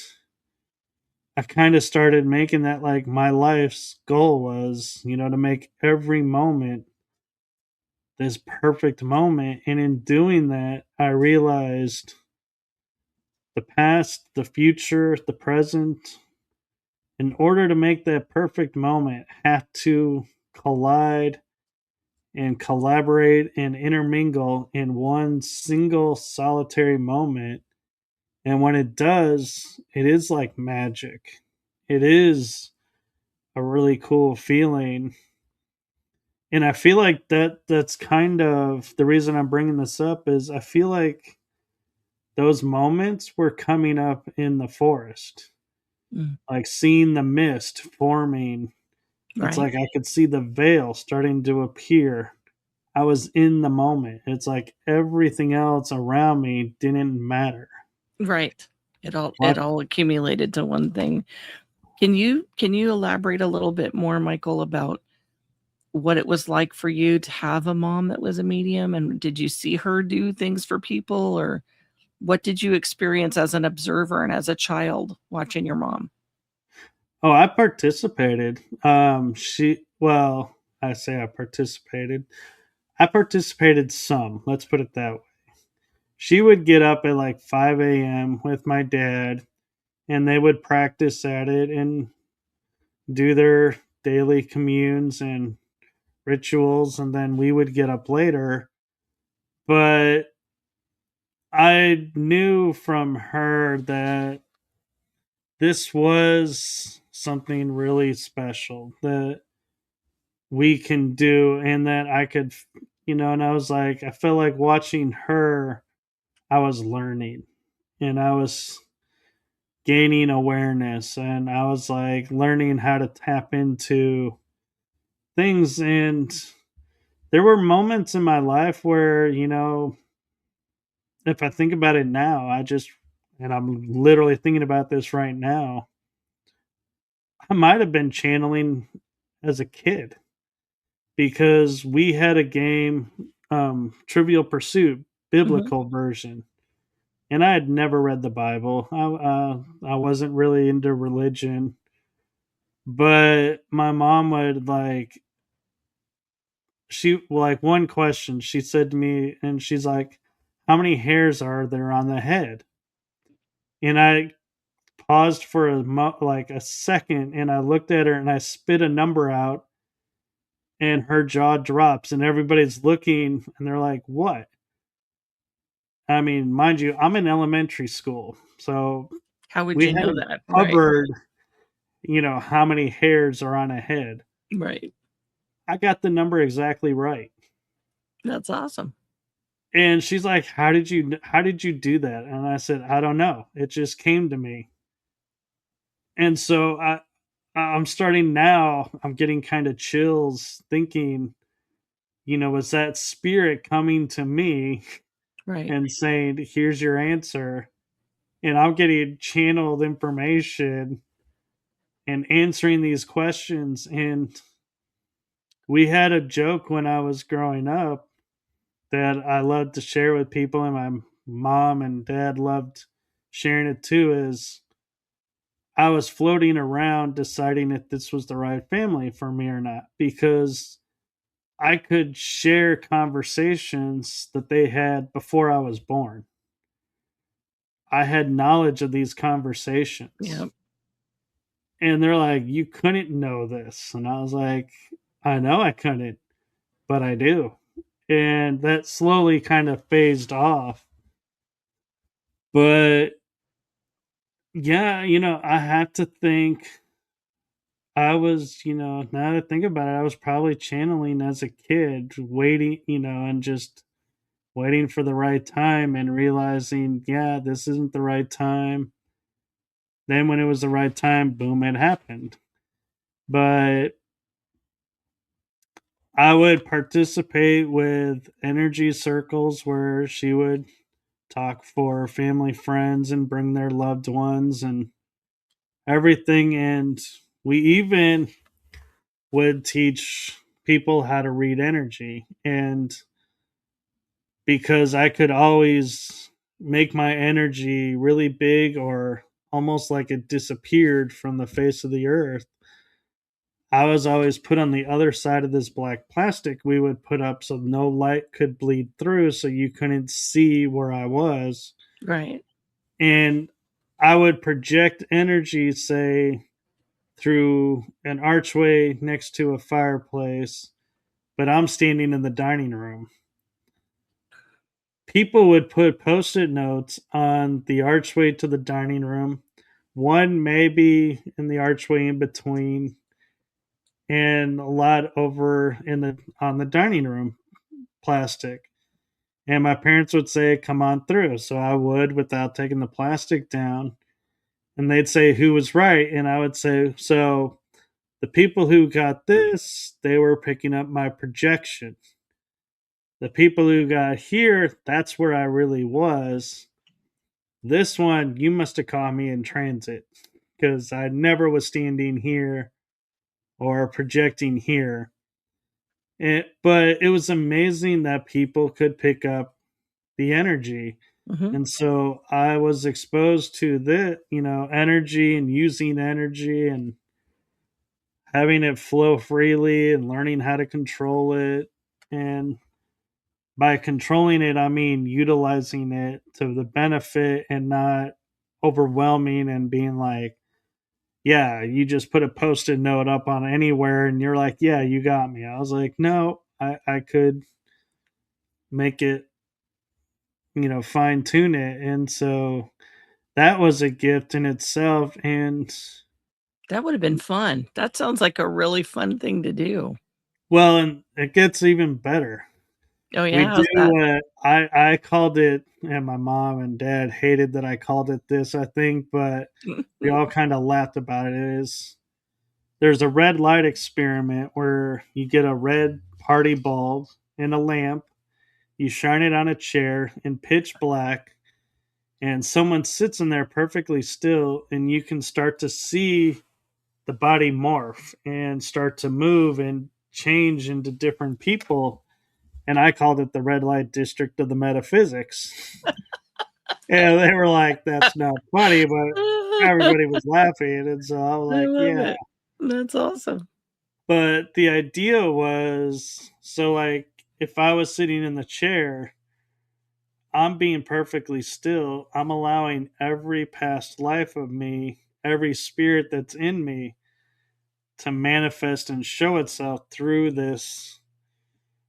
I kind of started making that like my life's goal was, to make every moment this perfect moment. And in doing that, I realized the past, the future, the present, in order to make that perfect moment, have to collide and collaborate and intermingle in one single solitary moment. And when it does, it is like magic. It is a really cool feeling. And I feel like that's kind of the reason I'm bringing this up is I feel like those moments were coming up in the forest, Mm. like seeing the mist forming. It's Right. like I could see the veil starting to appear I was in the moment. It's like everything else around me didn't matter. Right. It What? all accumulated to one thing. Can you elaborate a little bit more, Michael, about what it was like for you to have a mom that was a medium, and did you see her do things for people, or what did you experience as an observer and as a child watching your mom? Oh, I participated. Well, I say I participated. I participated some. Let's put it that way. She would get up at like 5 a.m. with my dad, and they would practice at it and do their daily communes and rituals, and then we would get up later. But I knew from her that this was something really special that we can do, and that I could, and I was like, I felt like watching her, I was learning and I was gaining awareness, and I was like learning how to tap into things. And there were moments in my life where, if I think about it now, and I'm literally thinking about this right now, I might have been channeling as a kid because we had a game, Trivial Pursuit, Mhm. biblical version, and I had never read the Bible. I wasn't really into religion, but my mom would like one question she said to me, and she's like, "How many hairs are there on the head?" And I paused for like a second, and I looked at her and I spit a number out, and her jaw drops, and everybody's looking, and they're like, "What?" I mean, mind you, I'm in elementary school, so How would we you know hadn't that? Right. covered, how many hairs are on a head. Right. I got the number exactly right. That's awesome. And she's like, how did you do that?" And I said, "I don't know. It just came to me." And so I'm starting now, I'm getting kind of chills thinking, was that spirit coming to me Right. and saying, "Here's your answer." And I'm getting channeled information and answering these questions. And we had a joke when I was growing up that I loved to share with people, and my mom and dad loved sharing it too. Is I was floating around deciding if this was the right family for me or not, because I could share conversations that they had before I was born. I had knowledge of these conversations. Yep. And they're like, "You couldn't know this." And I was like, "I know I couldn't, but I do." And that slowly kind of phased off. But yeah, I have to think I was, now that I think about it, I was probably channeling as a kid, waiting, and just waiting for the right time and realizing, yeah, this isn't the right time. Then when it was the right time, boom, it happened. But I would participate with energy circles where she would talk for family, friends, and bring their loved ones and everything. And we even would teach people how to read energy. And because I could always make my energy really big or almost like it disappeared from the face of the earth, I was always put on the other side of this black plastic we would put up so no light could bleed through, so you couldn't see where I was. Right. And I would project energy, say, through an archway next to a fireplace, but I'm standing in the dining room. People would put post-it notes on the archway to the dining room, one maybe in the archway in between, and a lot over in the on the dining room plastic. And my parents would say, "Come on through." So I would, without taking the plastic down, and they'd say who was right, and I would say, "So the people who got this, they were picking up my projection." The people who got here, that's where I really was. This one, you must have caught me in transit because I never was standing here or projecting here. But it was amazing that people could pick up the energy. Hmm. And so I was exposed to the, energy and using energy and having it flow freely and learning how to control it. And by controlling it, I mean utilizing it to the benefit and not overwhelming and being like, yeah, you just put a post-it note up on anywhere and you're like, yeah, you got me. I was like, no, I could make it, fine tune it. And so that was a gift in itself. And That would have been fun. That sounds like a really fun thing to do. well, and it gets even better. Oh, We yeah, do how's that? I called it, and my mom and dad hated that I called it this, I think, but we all kind of laughed about it. Is there's a red light experiment where you get a red party bulb and a lamp, you shine it on a chair in pitch black, and someone sits in there perfectly still, and you can start to see the body morph and start to move and change into different people. And I called it the red light district of the metaphysics. And they were like, that's not funny, but everybody was laughing. And so I was I like, love yeah. it. That's awesome. But the idea was so, like, if I was sitting in the chair, I'm being perfectly still. I'm allowing every past life of me, every spirit that's in me to manifest and show itself through this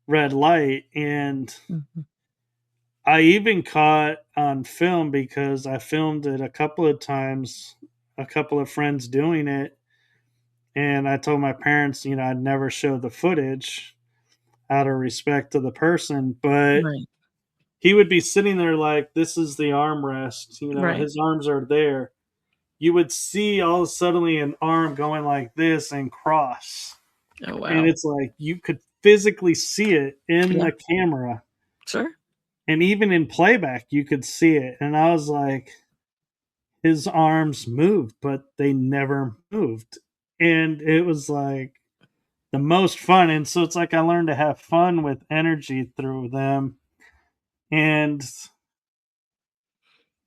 red light. And Mhm. I even caught on film because I filmed it a couple of times, a couple of friends doing it. And I told my parents, I'd never show the footage out of respect to the person. But Right, he would be sitting there like, this is the armrest, right. his arms are there. You would see all of a suddenly an arm going like this and cross. Oh, And wow. it's like you could physically see it in Yeah, the camera. sure. And even in playback, you could see it. And I was like, his arms moved, but they never moved. And it was like the most fun. And so it's like I learned to have fun with energy through them. And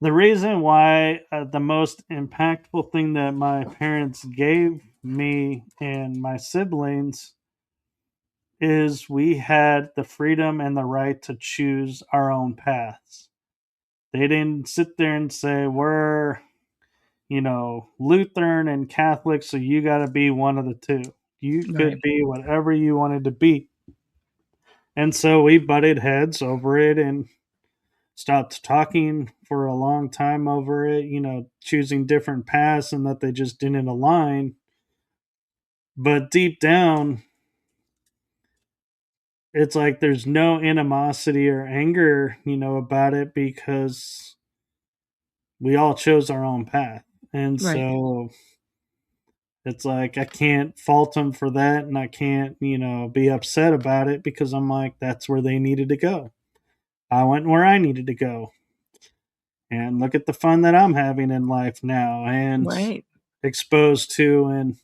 the reason why the most impactful thing that my parents gave me and my siblings is we had the freedom and the right to choose our own paths. They didn't sit there and say, we're, Lutheran and Catholic, so you got to be one of the two. You Right, could be whatever you wanted to be. And so we butted heads over it and stopped talking for a long time over it, choosing different paths and that they just didn't align. But deep down, it's like there's no animosity or anger, about it because we all chose our own path. And right, so it's like I can't fault them for that and I can't, be upset about it because I'm like, that's where they needed to go. I went where I needed to go. And look at the fun that I'm having in life now and right, exposed to and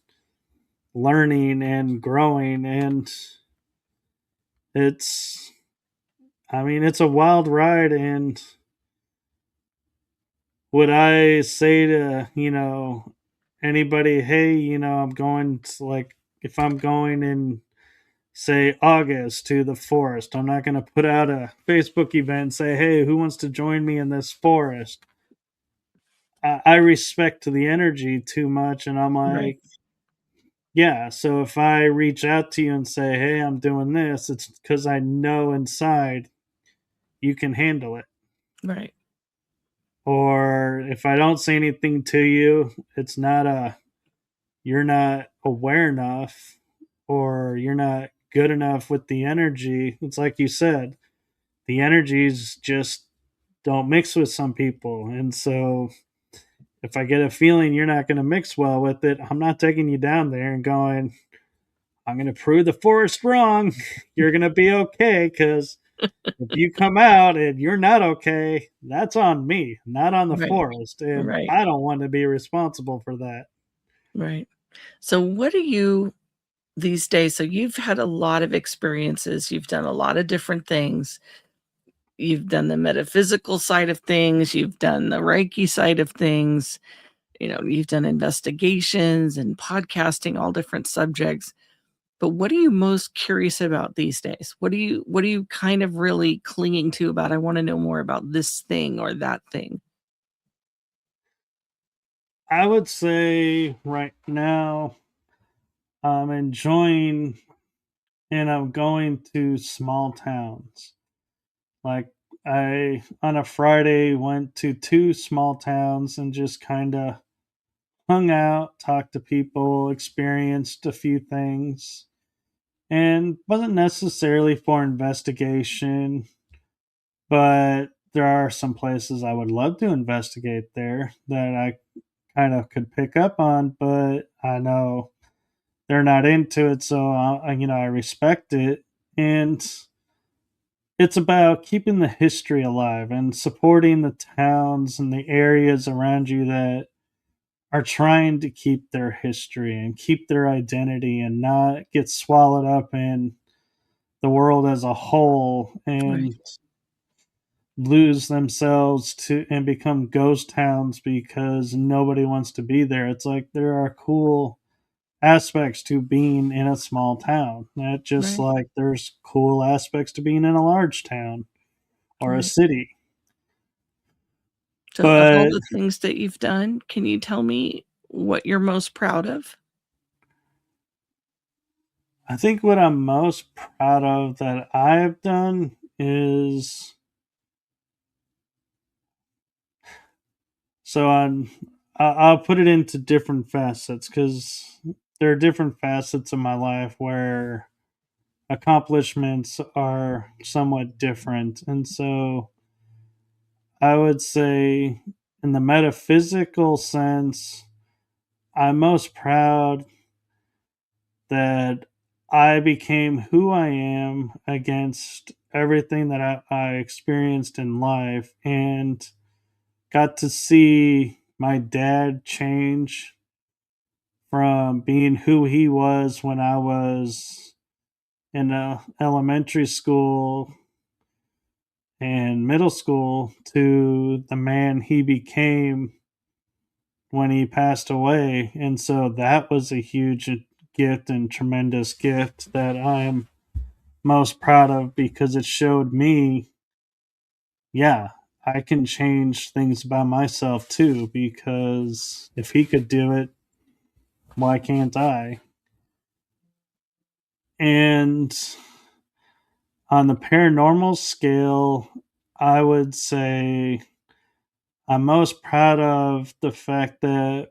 learning and growing. And it's, it's a wild ride. And would I say to, anybody, hey, I'm going to, like, if I'm going in, say, August to the forest, I'm not going to put out a Facebook event and say, hey, who wants to join me in this forest? I respect the energy too much. And I'm right, like, yeah, so if I reach out to you and say, hey, I'm doing this, it's because I know inside you can handle it. right, Or if I don't say anything to you, it's not you're not aware enough or you're not good enough with the energy. It's like you said, the energies just don't mix with some people. And so if I get a feeling you're not going to mix well with it, I'm not taking you down there and going, I'm going to prove the forest wrong. You're going to be okay because If you come out and you're not okay, that's on me, not on the Right. forest, and Right. I don't want to be responsible for that. Right. So what do you these days, so you've had a lot of experiences, you've done a lot of different things. You've done the metaphysical side of things, you've done the Reiki side of things, you've done investigations and podcasting, all different subjects. But what are you most curious about these days? What are you kind of really clinging to about, I wanna know more about this thing or that thing? I would say right now I'm enjoying and I'm going to small towns. Like I on a Friday went to two small towns and just kind of hung out, talked to people, experienced a few things, and wasn't necessarily for investigation, but there are some places I would love to investigate there that I kind of could pick up on, but I know they're not into it, so I respect it, and it's about keeping the history alive and supporting the towns and the areas around you that are trying to keep their history and keep their identity and not get swallowed up in the world as a whole Right, and lose themselves to and become ghost towns because nobody wants to be there. It's like there are cool aspects to being in a small town. Not just right, like there's cool aspects to being in a large town or a right. city. So of all But the things that you've done, can you tell me what you're most proud of? I think what I'm most proud of that I've done is so I'll put it into different facets because there are different facets of my life where accomplishments are somewhat different. And so I would say, in the metaphysical sense, I'm most proud that I became who I am against everything that I experienced in life and got to see my dad change from being who he was when I was in elementary school and middle school to the man he became when he passed away. And so that was a huge gift and tremendous gift that I'm most proud of because it showed me, yeah, I can change things by myself too. Because if he could do it, why can't I? And on the paranormal scale, I would say I'm most proud of the fact that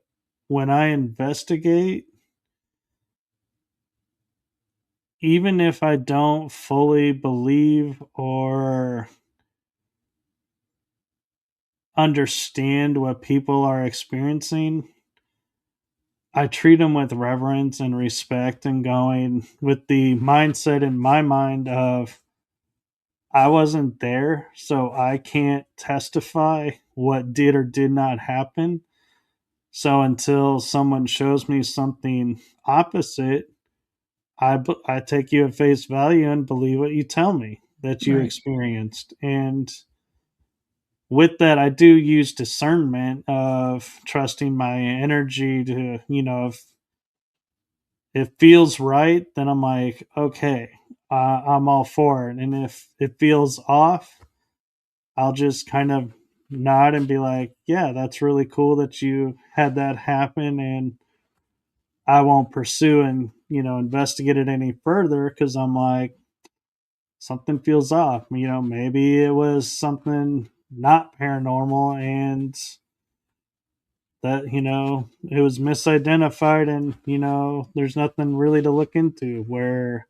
when I investigate, even if I don't fully believe or understand what people are experiencing, I treat them with reverence and respect and going with the mindset in my mind of I wasn't there, so I can't testify what did or did not happen. So until someone shows me something opposite, I take you at face value and believe what you tell me that you Right, experienced. And with that, I do use discernment of trusting my energy to, if it feels right, then I'm like, okay, I'm all for it. And if it feels off, I'll just kind of nod and be like, yeah, that's really cool that you had that happen. And I won't pursue and, investigate it any further because I'm like, something feels off. Maybe it was something not paranormal and that, it was misidentified and, there's nothing really to look into. Where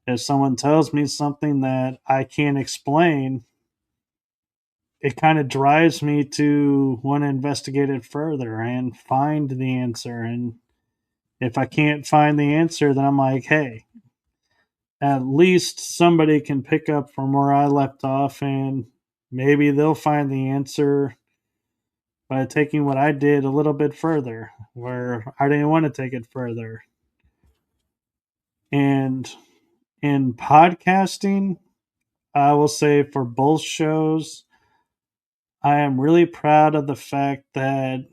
if someone tells me something that I can't explain, it kind of drives me to want to investigate it further and find the answer. And if I can't find the answer, then I'm like, hey, at least somebody can pick up from where I left off, and maybe they'll find the answer by taking what I did a little bit further, where I didn't want to take it further. And in podcasting, I will say for both shows, I am really proud of the fact that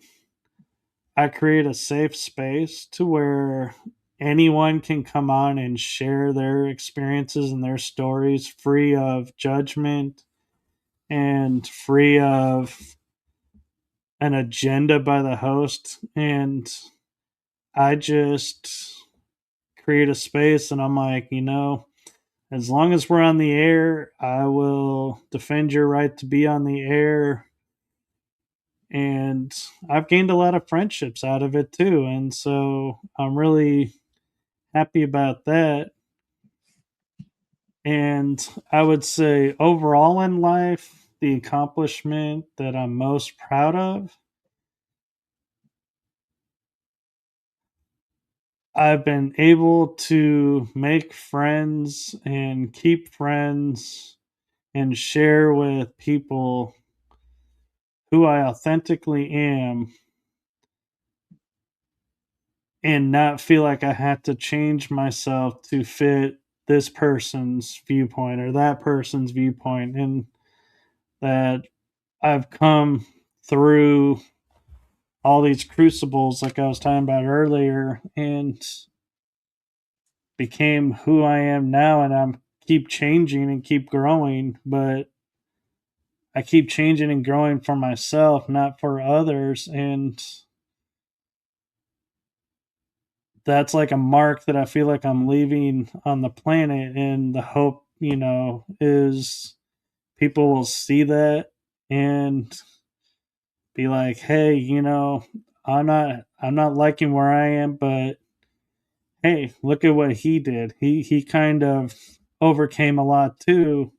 I create a safe space to where anyone can come on and share their experiences and their stories free of judgment and free of an agenda by the host. And I just create a space and I'm like, as long as we're on the air, I will defend your right to be on the air. And I've gained a lot of friendships out of it too. And so I'm really happy about that. And I would say overall in life, the accomplishment that I'm most proud of, I've been able to make friends and keep friends and share with people who I authentically am and not feel like I have to change myself to fit this person's viewpoint or that person's viewpoint, and that I've come through all these crucibles like I was talking about earlier and became who I am now, and I'm keep changing and keep growing, but I keep changing and growing for myself, not for others. And that's like a mark that I feel like I'm leaving on the planet. And the hope, is people will see that and be like, hey, I'm not liking where I am, but hey, look at what he did. He kind of overcame a lot too.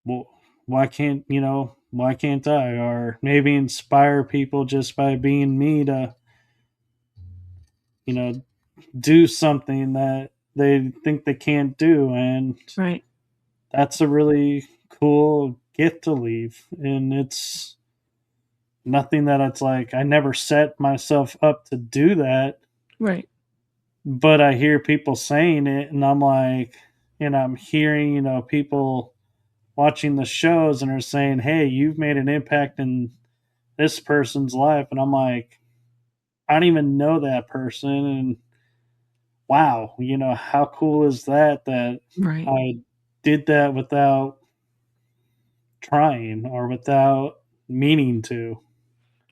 Well, why can't I? Or maybe inspire people just by being me to, you know, do something that they think they can't do. And Right. that's a really cool gift to leave. And it's nothing that it's like I never set myself up to do that, Right. but I hear people saying it and I'm like, and I'm hearing, people watching the shows and are saying, hey, you've made an impact in this person's life. And I'm like, I don't even know that person. And wow, how cool is that Right. I did that without trying or without meaning to.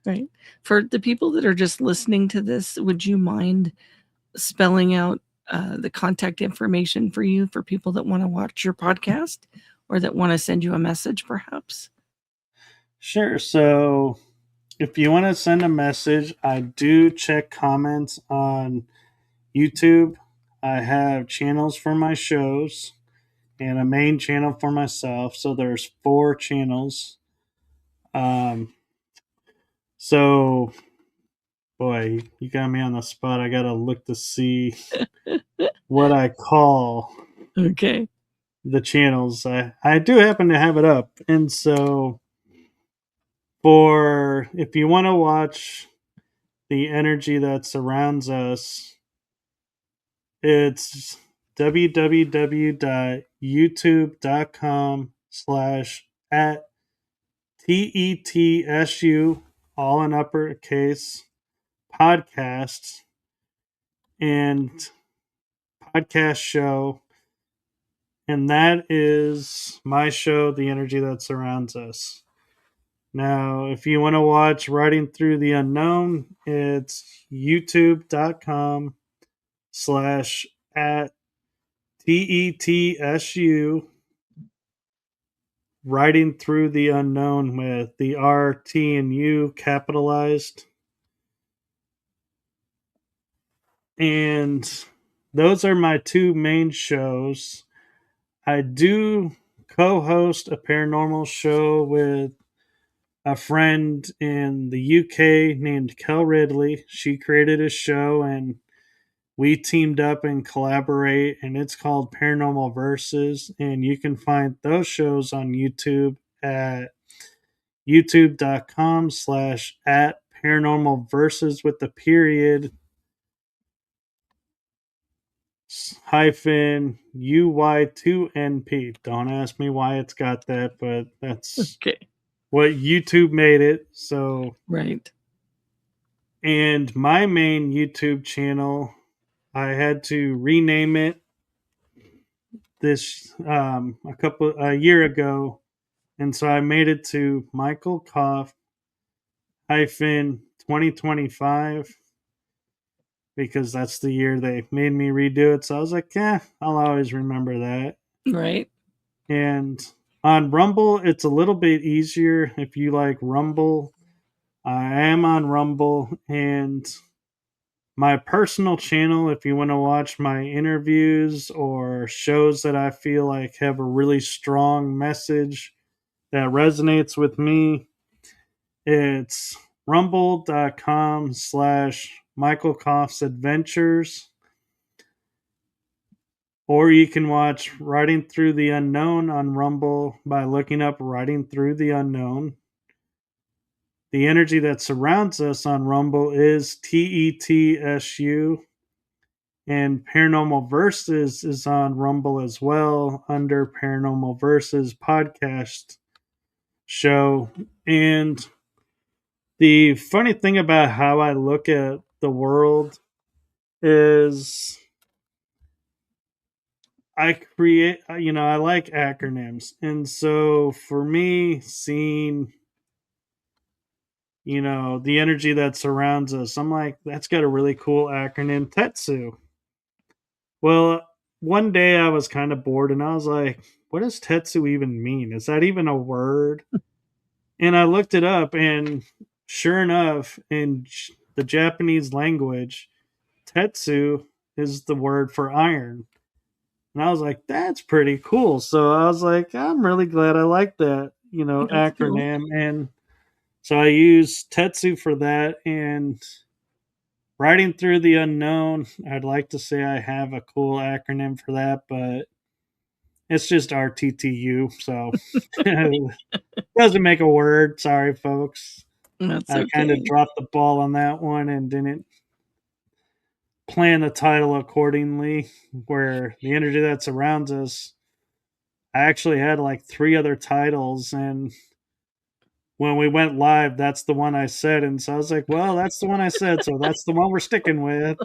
Right. For the people that are just listening to this, would you mind spelling out the contact information for you for people that want to watch your podcast or that want to send you a message, perhaps? Sure. So if you want to send a message, I do check comments on YouTube. I have channels for my shows and a main channel for myself. So there's 4 channels. So boy, you got me on the spot. I gotta look to see what I call Okay. the channels. I do happen to have it up. And so for if you want to watch the energy that surrounds us, it's www.youtube.com/at TETSU, all in uppercase, podcasts and podcast show. And that is my show, The Energy That Surrounds Us. Now, if you want to watch Writing Through the Unknown, it's youtube.com/at TETSU, Writing Through the Unknown with the R, T, and U capitalized. And those are my 2 main shows. I do co host a paranormal show with a friend in the UK named Kel Ridley. She created a show and we teamed up and collaborate, and it's called Paranormal Versus. And you can find those shows on YouTube at youtube.com/ at paranormal versus with the period hyphen UY2NP. Don't ask me why it's got that, but that's Okay. what YouTube made it. So, Right. and my main YouTube channel, I had to rename it this a year ago, and so I made it to Michael Kopf hyphen 2025 because that's the year they made me redo it. So I was like, yeah, I'll always remember that. Right. And on Rumble, it's a little bit easier if you like Rumble. I am on Rumble, and my personal channel, if you want to watch my interviews or shows that I feel like have a really strong message that resonates with me, it's rumble.com/Michael Koff's Adventures. Or you can watch Riding Through the Unknown on Rumble by looking up Riding Through the Unknown. The energy that surrounds us on Rumble is TETSU. And Paranormal Versus is on Rumble as well under Paranormal Versus podcast show. And the funny thing about how I look at the world is I create, I like acronyms. And so for me, seeing, the energy that surrounds us, I'm like, that's got a really cool acronym, Tetsu. Well, one day I was kind of bored and I was like, what does Tetsu even mean? Is that even a word? And I looked it up, and sure enough, in the Japanese language, Tetsu is the word for iron. And I was like, that's pretty cool. So I was like, I'm really glad I like that, That's cool. acronym. And so I use Tetsu for that. And Riding Through the Unknown, I'd like to say I have a cool acronym for that, but it's just RTTU. So it doesn't make a word. Sorry, folks. That's I kind of okay. dropped the ball on that one and didn't plan the title accordingly, where the energy that surrounds us, I actually had like 3 other titles, and when we went live, that's the one I said, and so I was like, well, that's the one I said, so that's the one we're sticking with.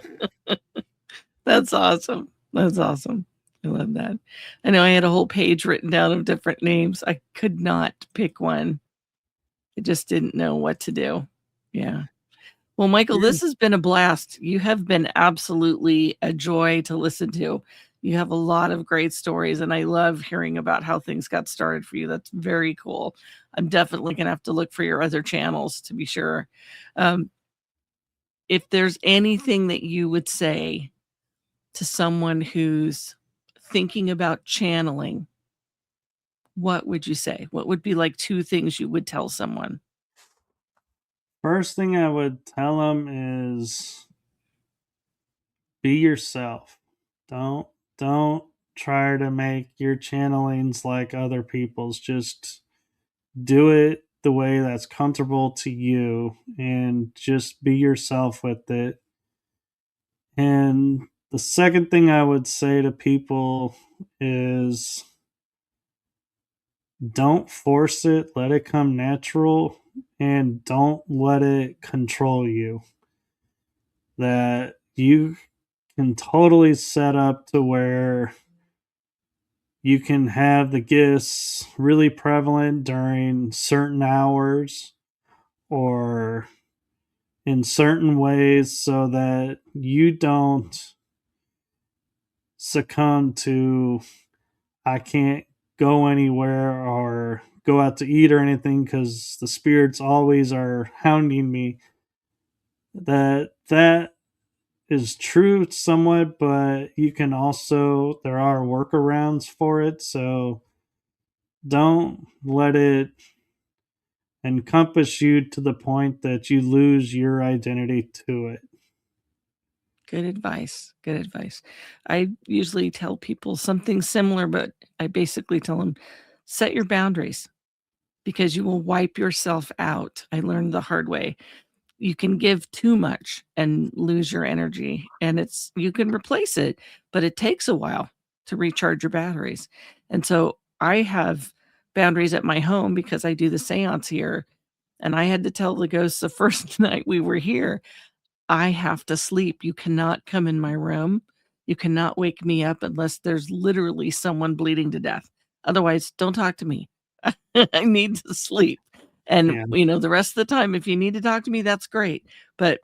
That's awesome. That's awesome. I love that. I know I had a whole page written down of different names. I could not pick one. I just didn't know what to do. Yeah. Well, Michael, Yeah. this has been a blast. You have been absolutely a joy to listen to. You have a lot of great stories, and I love hearing about how things got started for you. That's very cool. I'm definitely going to have to look for your other channels to be sure. Um, if there's anything that you would say to someone who's thinking about channeling, what would you say? What would be like 2 things you would tell someone? First thing I would tell them is be yourself. Don't try to make your channelings like other people's. Just do it the way that's comfortable to you and just be yourself with it. And the second thing I would say to people is don't force it, let it come natural, and don't let it control you. That you can totally set up to where you can have the gifts really prevalent during certain hours or in certain ways so that you don't succumb to I can't go anywhere or go out to eat or anything because the spirits always are hounding me. That is true somewhat, but you can also there are workarounds for it. So don't let it encompass you to the point that you lose your identity to it. Good advice. Good advice. I usually tell people something similar, but I basically tell them set your boundaries because you will wipe yourself out. I learned the hard way. You can give too much and lose your energy, and you can replace it, but it takes a while to recharge your batteries. And so I have boundaries at my home because I do the seance here, and I had to tell the ghosts the first night we were here, I have to sleep. You cannot come in my room. You cannot wake me up unless there's literally someone bleeding to death. Otherwise, don't talk to me. I need to sleep. And, Yeah. the rest of the time, if you need to talk to me, that's great, but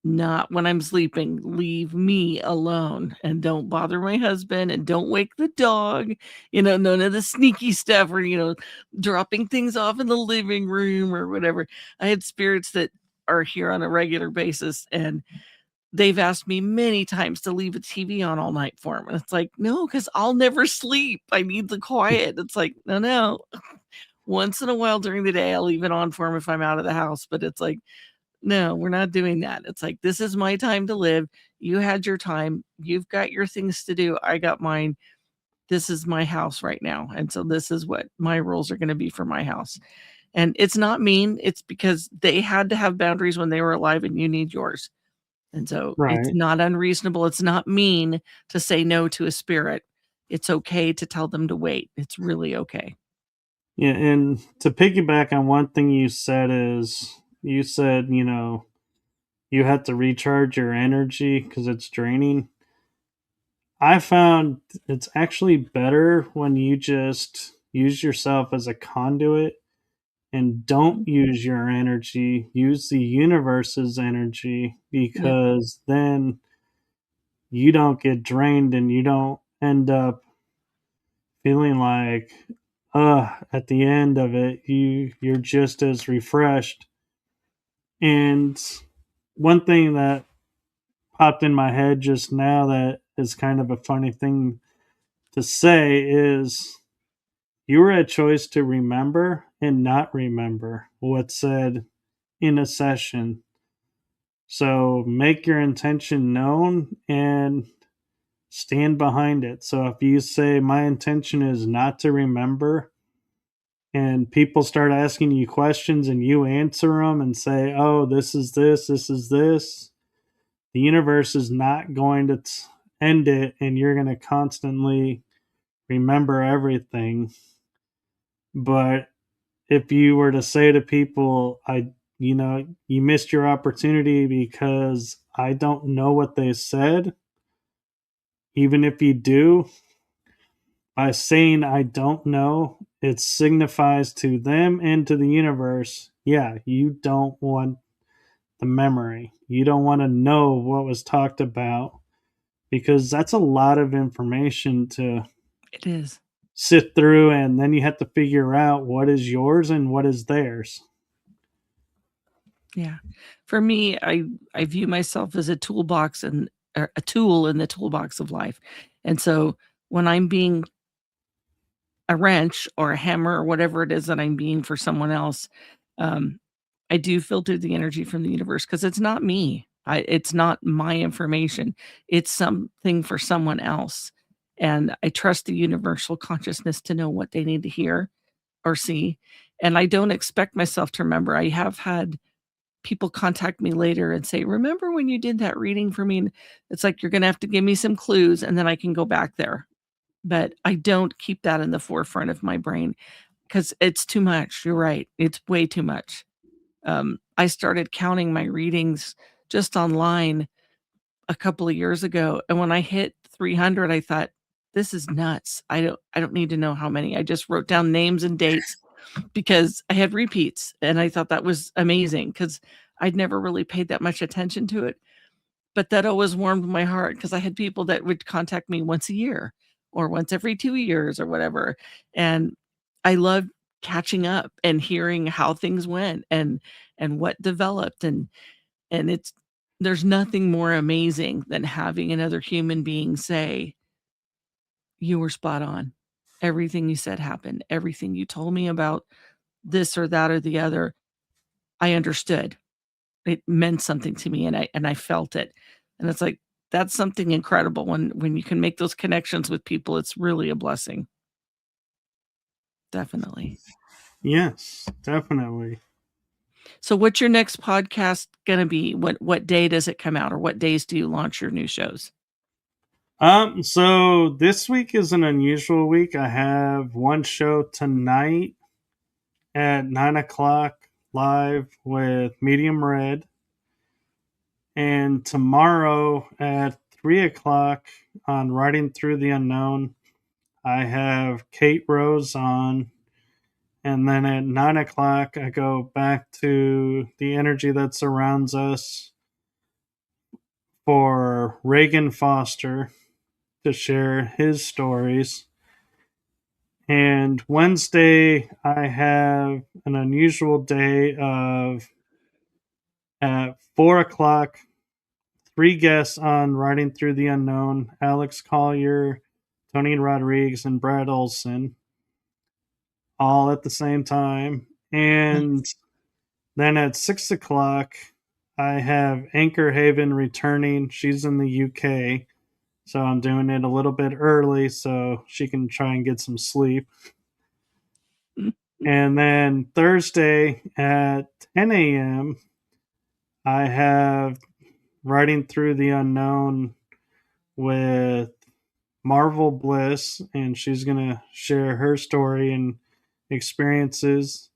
not when I'm sleeping. Leave me alone and don't bother my husband and don't wake the dog. None of the sneaky stuff or, dropping things off in the living room or whatever. I had spirits that are here on a regular basis and they've asked me many times to leave a TV on all night for them. And it's like, no, because I'll never sleep. I need the quiet. It's like, no, no. Once in a while during the day, I'll leave it on for them if I'm out of the house. But it's like, no, we're not doing that. It's like, this is my time to live. You had your time. You've got your things to do. I got mine. This is my house right now. And so this is what my rules are going to be for my house. And it's not mean. It's because they had to have boundaries when they were alive and you need yours. And so it's Right. not unreasonable. It's not mean to say no to a spirit. It's okay to tell them to wait. It's really okay. Yeah, and to piggyback on one thing you said is you said, you have to recharge your energy because it's draining. I found it's actually better when you just use yourself as a conduit and don't use your energy, use the universe's energy Yep. because then you don't get drained and you don't end up feeling like at the end of it you're just as refreshed. And one thing that popped in my head just now that is kind of a funny thing to say is you were a choice to remember and not remember what's said in a session. So make your intention known and stand behind it. So if you say, my intention is not to remember, and people start asking you questions and you answer them and say, oh, this is this, the universe is not going to end it and you're going to constantly remember everything. But if you were to say to people, you missed your opportunity because I don't know what they said, even if you do, by saying I don't know, it signifies to them and to the universe, yeah, you don't want the memory. You don't want to know what was talked about because that's a lot of information to It is. sit through, and then you have to figure out what is yours and what is theirs. Yeah. For me, I view myself as a toolbox and or a tool in the toolbox of life. And so when I'm being a wrench or a hammer or whatever it is that I'm being for someone else, um, I do filter the energy from the universe because it's not me. It's not my information. It's something for someone else. And I trust the universal consciousness to know what they need to hear or see. And I don't expect myself to remember. I have had people contact me later and say, "Remember when you did that reading for me?" And it's like, you're going to have to give me some clues and then I can go back there. But I don't keep that in the forefront of my brain because it's too much. You're right. It's way too much. I started counting my readings just online a couple of years ago, and when I hit 300, I thought, "This is nuts. I don't need to know how many." I just wrote down names and dates because I had repeats, and I thought that was amazing because 'cause I'd never really paid that much attention to it, but that always warmed my heart because I had people that would contact me once a year or once every 2 years or whatever, and I loved catching up and hearing how things went and what developed, and there's nothing more amazing than having another human being say, "You were spot on. Everything you said happened. Everything you told me about this or that or the other, I understood. It meant something to me and I felt it." And it's like, that's something incredible when you can make those connections with people. It's really a blessing. Definitely. Yes, definitely. So what's your next podcast gonna be? What day does it come out, or what days do you launch your new shows? So this week is an unusual week. I have one show tonight at 9 o'clock live with Medium Red, and tomorrow at 3 o'clock on Riding Through the Unknown, I have Kate Rose on, and then at 9 o'clock I go back to the energy that surrounds us for Reagan Foster to share his stories. And Wednesday, I have an unusual day of at 4 o'clock, 3 guests on Riding Through the Unknown: Alex Collier, Tony Rodriguez, and Brad Olson, all at the same time. And Nice. then at 6 o'clock, I have Anchor Haven returning. She's in the UK. So I'm doing it a little bit early so she can try and get some sleep. And then Thursday at 10 a.m., I have Riding Through the Unknown with Marvel Bliss, and she's going to share her story and experiences.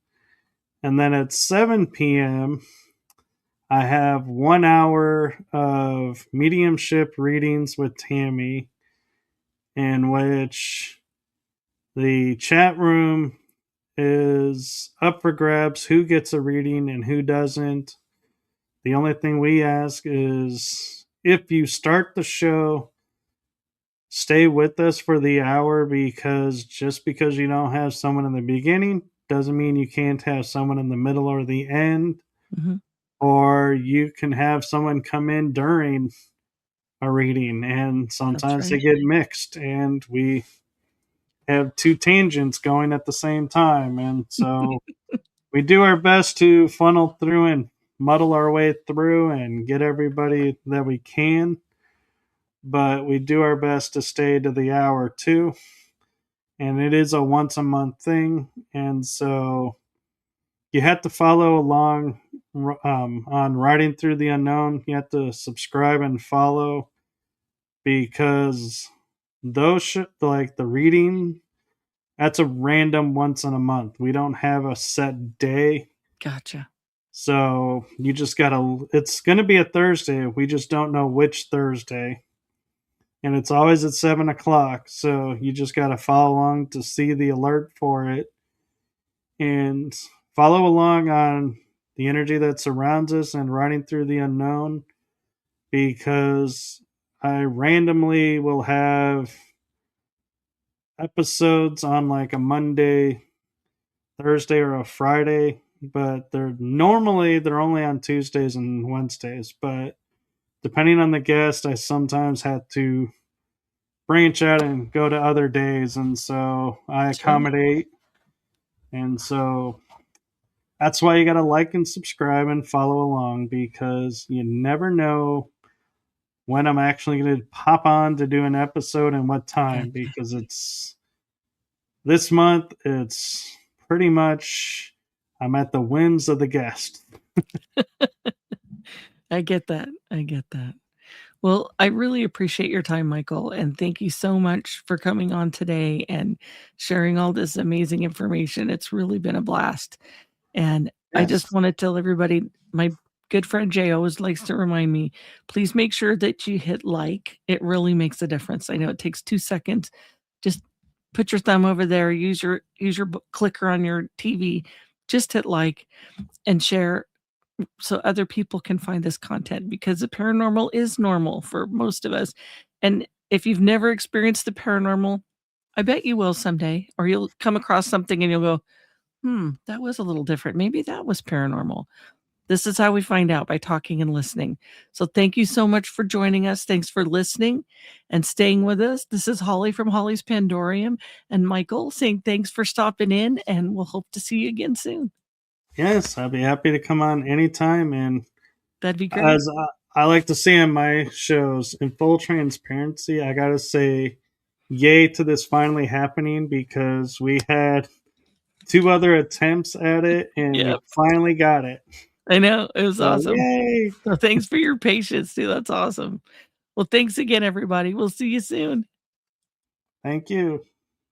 And then at 7 p.m., I have 1 hour of mediumship readings with Tammy, in which the chat room is up for grabs who gets a reading and who doesn't. The only thing we ask is if you start the show, stay with us for the hour, because just because you don't have someone in the beginning doesn't mean you can't have someone in the middle or the end. Mhm. Or you can have someone come in during a reading, and That's sometimes they right. get mixed, and we have two tangents going at the same time. And so we do our best to funnel through and muddle our way through and get everybody that we can, but we do our best to stay to the hour too. And it is a once a month thing, and so you have to follow along on Riding Through the Unknown. You have to subscribe and follow, because like the reading, that's a random once in a month. We don't have a set day. Gotcha. So you just gotta, it's gonna be a Thursday. We just don't know which Thursday. And it's always at 7 o'clock. So you just gotta follow along to see the alert for it. And follow along on the energy that surrounds us and Riding Through the Unknown, because I randomly will have episodes on like a Monday, Thursday, or a Friday, but they're only on Tuesdays and Wednesdays. But depending on the guest, I sometimes have to branch out and go to other days, and so I Sure. accommodate. And so that's why you got to like and subscribe and follow along, because you never know when I'm actually going to pop on to do an episode and what time, Gotcha. because it's this month, it's pretty much I'm at the whims of the guest. I get that. I get that. Well, I really appreciate your time, Michael, and thank you so much for coming on today and sharing all this amazing information. It's really been a blast. And I just Yes. want to tell everybody, my good friend Jay always likes to remind me, please make sure that you hit like. It really makes a difference. I know it takes 2 seconds. Just put your thumb over there, use your clicker on your TV, just hit like and share so other people can find this content, because the paranormal is normal for most of us. And if you've never experienced the paranormal, I bet you will someday, or you'll come across something and you'll go, that was a little different. Maybe that was paranormal. This is how we find out, by talking and listening. So thank you so much for joining us. Thanks for listening and staying with us. This is Holly from Holly's Pandorium, and Michael saying thanks for stopping in, and we'll hope to see you again soon. Yes, I'll be happy to come on anytime. And That'd be great. as I like to say on my shows, in full transparency, I gotta say, yay to this finally happening because we had 2 other attempts at it and we Yep. finally got it. I know. It was So awesome. yay! So thanks for your patience too. That's awesome. Well, thanks again, everybody. We'll see you soon. Thank you.